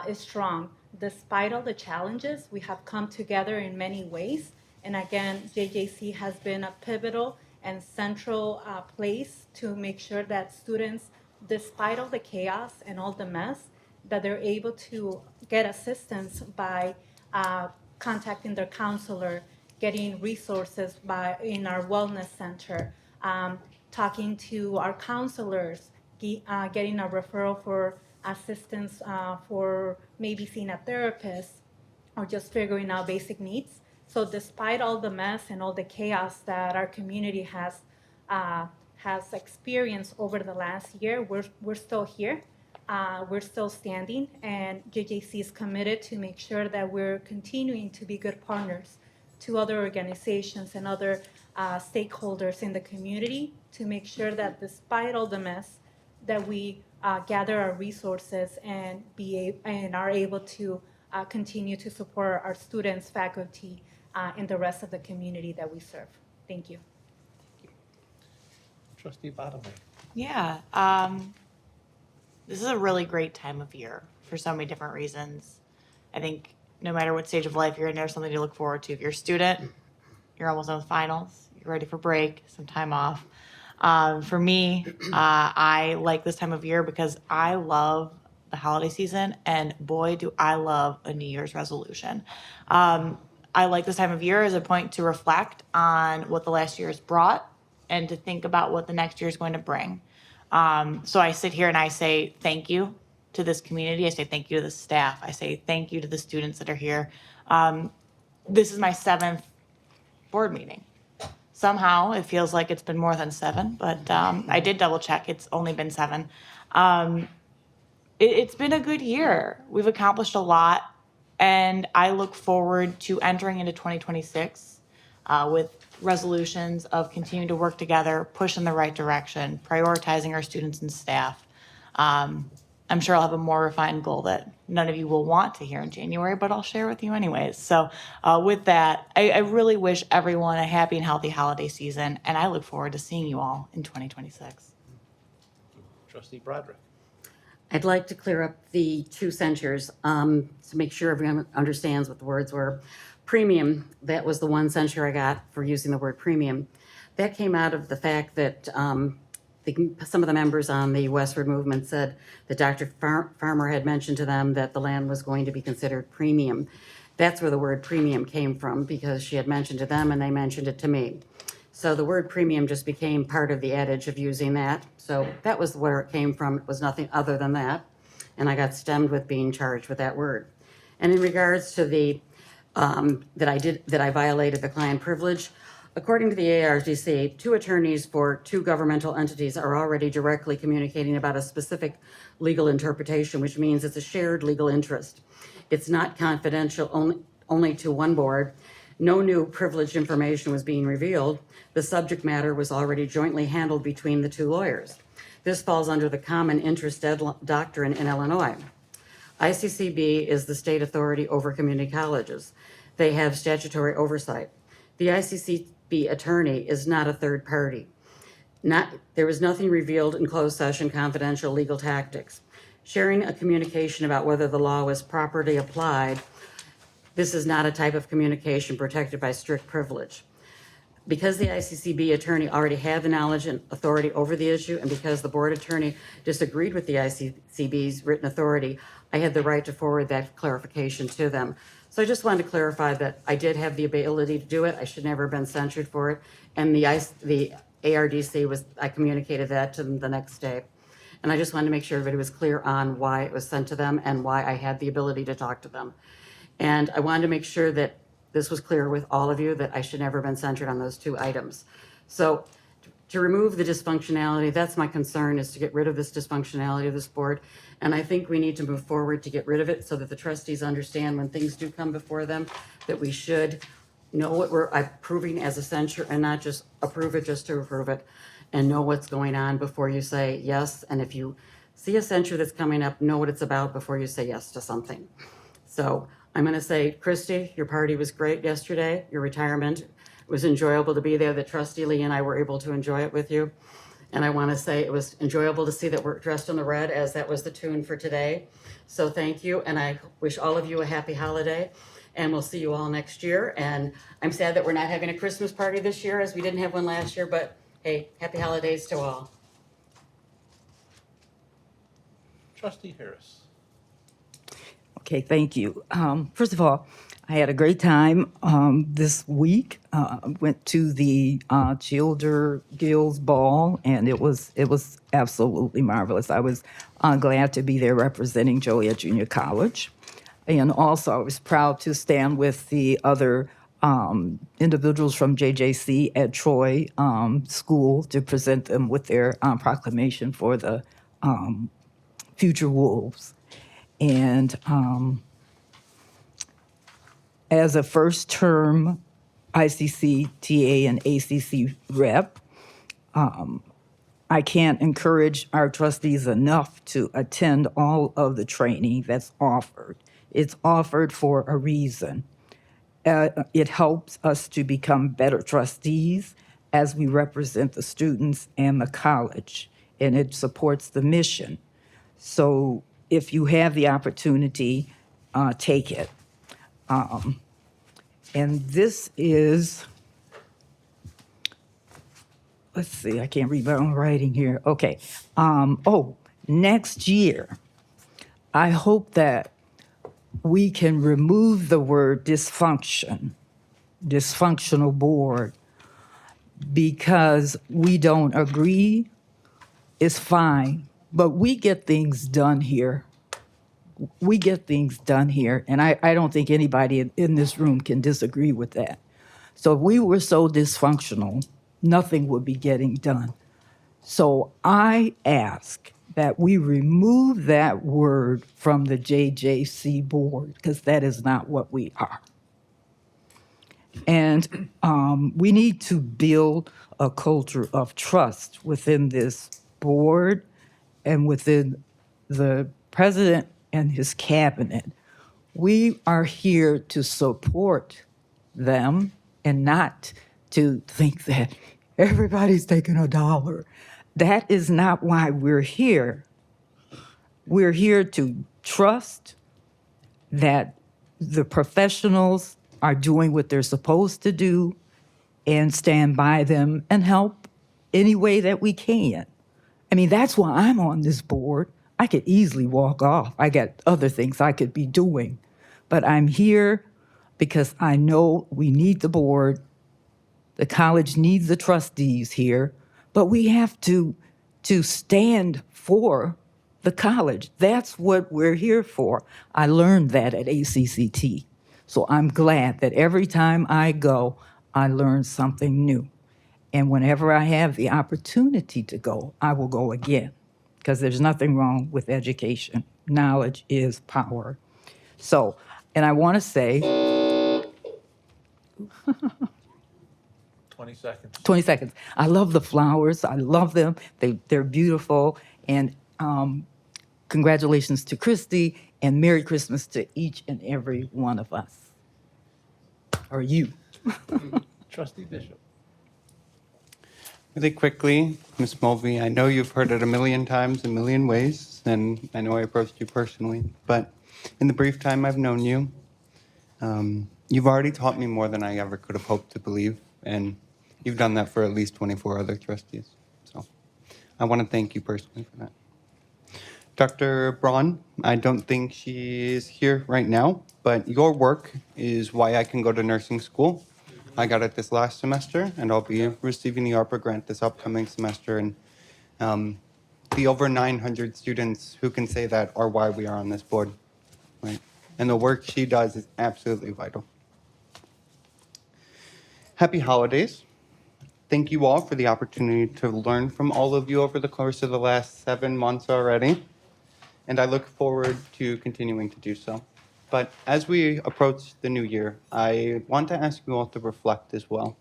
is strong. Despite all the challenges, we have come together in many ways. And again, JJC has been a pivotal and central place to make sure that students, despite all the chaos and all the mess, that they're able to get assistance by contacting their counselor, getting resources in our wellness center, talking to our counselors, getting a referral for assistance for maybe seeing a therapist, or just figuring out basic needs. So despite all the mess and all the chaos that our community has experienced over the last year, we're still here. We're still standing, and JJC is committed to make sure that we're continuing to be good partners to other organizations and other stakeholders in the community to make sure that despite all the mess, that we gather our resources and are able to continue to support our students, faculty, and the rest of the community that we serve. Thank you. Trustee Bottomley. Yeah. This is a really great time of year for so many different reasons. I think no matter what stage of life you're in, there's something to look forward to. If you're a student, you're almost done with finals, you're ready for break, some time off. For me, I like this time of year because I love the holiday season, and boy, do I love a New Year's resolution. I like this time of year as a point to reflect on what the last year has brought and to think about what the next year is going to bring. So I sit here and I say thank you to this community. I say thank you to the staff. I say thank you to the students that are here. This is my 7th board meeting. Somehow it feels like it's been more than 7, but I did double check. It's only been 7. It's been a good year. We've accomplished a lot, and I look forward to entering into 2026 with resolutions of continuing to work together, push in the right direction, prioritizing our students and staff. I'm sure I'll have a more refined goal that none of you will want to hear in January, but I'll share with you anyways. So with that, I really wish everyone a happy and healthy holiday season, and I look forward to seeing you all in 2026. Trustee Broderick. I'd like to clear up the 2 censures to make sure everyone understands what the words were. Premium, that was the 1 censure I got for using the word premium. That came out of the fact that some of the members on the Westward Movement said that Dr. Farmer had mentioned to them that the land was going to be considered premium. That's where the word premium came from, because she had mentioned to them and they mentioned it to me. So the word premium just became part of the adage of using that. So that was where it came from. It was nothing other than that. And I got stemmed with being charged with that word. And in regards to the, that I violated the client privilege, according to the ARDC, 2 attorneys for 2 governmental entities are already directly communicating about a specific legal interpretation, which means it's a shared legal interest. It's not confidential only to one board. No new privileged information was being revealed. The subject matter was already jointly handled between the 2 lawyers. This falls under the common interest doctrine in Illinois. ICCB is the state authority over community colleges. They have statutory oversight. The ICCB attorney is not a third party. There was nothing revealed in closed session confidential legal tactics. Sharing a communication about whether the law was properly applied, this is not a type of communication protected by strict privilege. Because the ICCB attorney already had the knowledge and authority over the issue, and because the board attorney disagreed with the ICCB's written authority, I had the right to forward that clarification to them. So I just wanted to clarify that I did have the ability to do it. I should never have been censured for it. And the ARDC I communicated that to them the next day. And I just wanted to make sure everybody was clear on why it was sent to them and why I had the ability to talk to them. And I wanted to make sure that this was clear with all of you, that I should never have been censured on those 2 items. So to remove the dysfunctionality, that's my concern, is to get rid of this dysfunctionality of this board. And I think we need to move forward to get rid of it so that the trustees understand when things do come before them, that we should know what we're approving as a censure and not just approve it just to approve it, and know what's going on before you say yes. And if you see a censure that's coming up, know what it's about before you say yes to something. So I'm going to say, Christy, your party was great yesterday. Your retirement, it was enjoyable to be there. The trustee Lee and I were able to enjoy it with you. And I want to say it was enjoyable to see that we're dressed in the red, as that was the tune for today. So thank you, and I wish all of you a happy holiday, and we'll see you all next year. And I'm sad that we're not having a Christmas party this year, as we didn't have one last year, but hey, happy holidays to all. Trustee Harris. Okay, thank you. First of all, I had a great time this week. Went to the Childer Gills Ball, and it was absolutely marvelous. I was glad to be there representing Joliet Junior College, and also I was proud to stand with the other individuals from JJC at Troy School to present them with their proclamation for the future Wolves. And as a first term ICC, TA, and ACC rep, I can't encourage our trustees enough to attend all of the training that's offered. It's offered for a reason. It helps us to become better trustees as we represent the students and the college, and it supports the mission. So if you have the opportunity, take it. And this is, let's see, I can't read my own writing here. Okay. Next year, I hope that we can remove the word dysfunction, dysfunctional board, because we don't agree. It's fine, but we get things done here. We get things done here, and I don't think anybody in this room can disagree with that. So if we were so dysfunctional, nothing would be getting done. So I ask that we remove that word from the JJC board, because that is not what we are. And we need to build a culture of trust within this board and within the president and his cabinet. We are here to support them and not to think that everybody's taking $1. That is not why we're here. We're here to trust that the professionals are doing what they're supposed to do and stand by them and help any way that we can. I mean, that's why I'm on this board. I could easily walk off. I got other things I could be doing. But I'm here because I know we need the board. The college needs the trustees here. But we have to stand for the college. That's what we're here for. I learned that at ACCT. So I'm glad that every time I go, I learn something new. And whenever I have the opportunity to go, I will go again, because there's nothing wrong with education. Knowledge is power. So, and I want to say, 20 seconds. 20 seconds. I love the flowers. I love them. They're beautiful. And congratulations to Christy, and Merry Christmas to each and every one of us. Or you. Trustee Bishop. Really quickly, Ms. Mulvey, I know you've heard it a million times, a million ways, and I know I approached you personally, but in the brief time I've known you, you've already taught me more than I ever could have hoped to believe, and you've done that for at least 24 other trustees. So I want to thank you personally for that. Dr. Braun, I don't think she's here right now, but your work is why I can go to nursing school. I got it this last semester, and I'll be receiving the ARPA grant this upcoming semester. And the over 900 students who can say that are why we are on this board, right? And the work she does is absolutely vital. Happy holidays. Thank you all for the opportunity to learn from all of you over the course of the last 7 months already. And I look forward to continuing to do so. But as we approach the new year, I want to ask you all to reflect as well.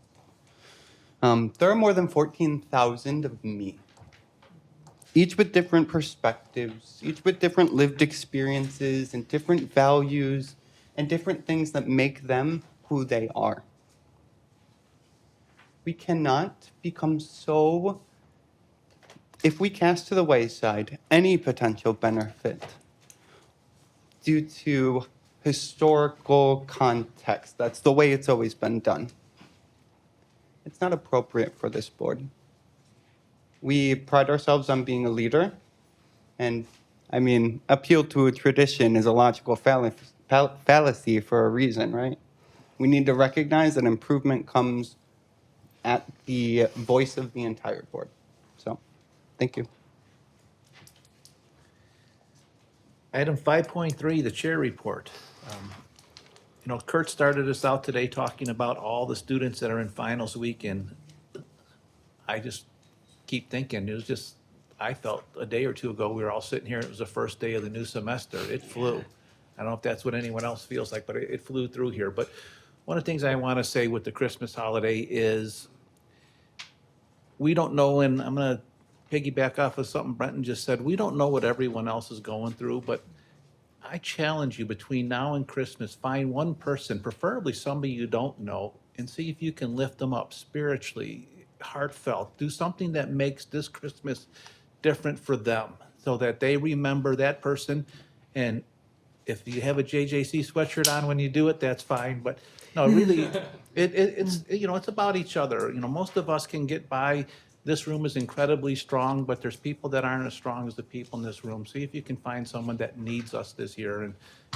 There are more than 14,000 of me, each with different perspectives, each with different lived experiences and different values and different things that make them who they are. We cannot become so, if we cast to the wayside any potential benefit due to historical context, that's the way it's always been done, it's not appropriate for this board. We pride ourselves on being a leader, and I mean, appeal to a tradition is a logical fallacy for a reason, right? We need to recognize that improvement comes at the voice of the entire board. So, thank you. Item 5.3, the chair report. You know, Kurt started us out today talking about all the students that are in finals week, and I just keep thinking, it was just, I felt a day or two ago, we were all sitting here, it was the first day of the new semester. It flew. I don't know if that's what anyone else feels like, but it flew through here. But one of the things I want to say with the Christmas holiday is we don't know, and I'm going to piggyback off of something Brenton just said, we don't know what everyone else is going through, but I challenge you between now and Christmas, find one person, preferably somebody you don't know, and see if you can lift them up spiritually, heartfelt. Do something that makes this Christmas different for them so that they remember that person. And if you have a JJC sweatshirt on when you do it, that's fine. But no, really, it's, you know, it's about each other. You know, most of us can get by. This room is incredibly strong, but there's people that aren't as strong as the people in this room. See if you can find someone that needs us this year. And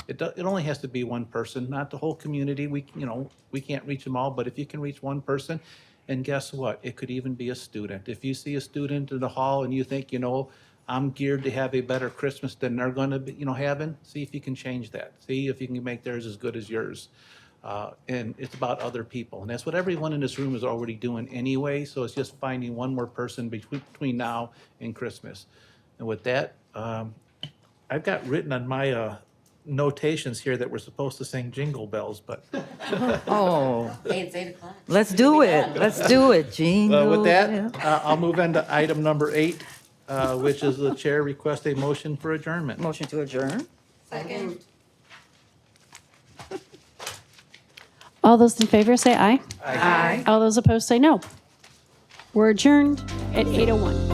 it only has to be one person, not the whole community. We can't reach them all, but if you can reach one person, and guess what? It could even be a student. If you see a student in the hall and you think, you know, I'm geared to have a better Christmas than they're going to be, you know, having, see if you can change that. See if you can make theirs as good as yours. And it's about other people. And that's what everyone in this room is already doing anyway. So it's just finding one more person between now and Christmas. And with that, I've got written on my notations here that we're supposed to sing Jingle Bells, but. Oh, Hey, it's 8 o'clock. let's do it. Let's do it, Jingle. With that, I'll move into item number 8, which is the chair request a motion for adjournment. Motion to adjourn. Second. All those in favor say aye. Aye. All those opposed say no. We're adjourned at 8:01.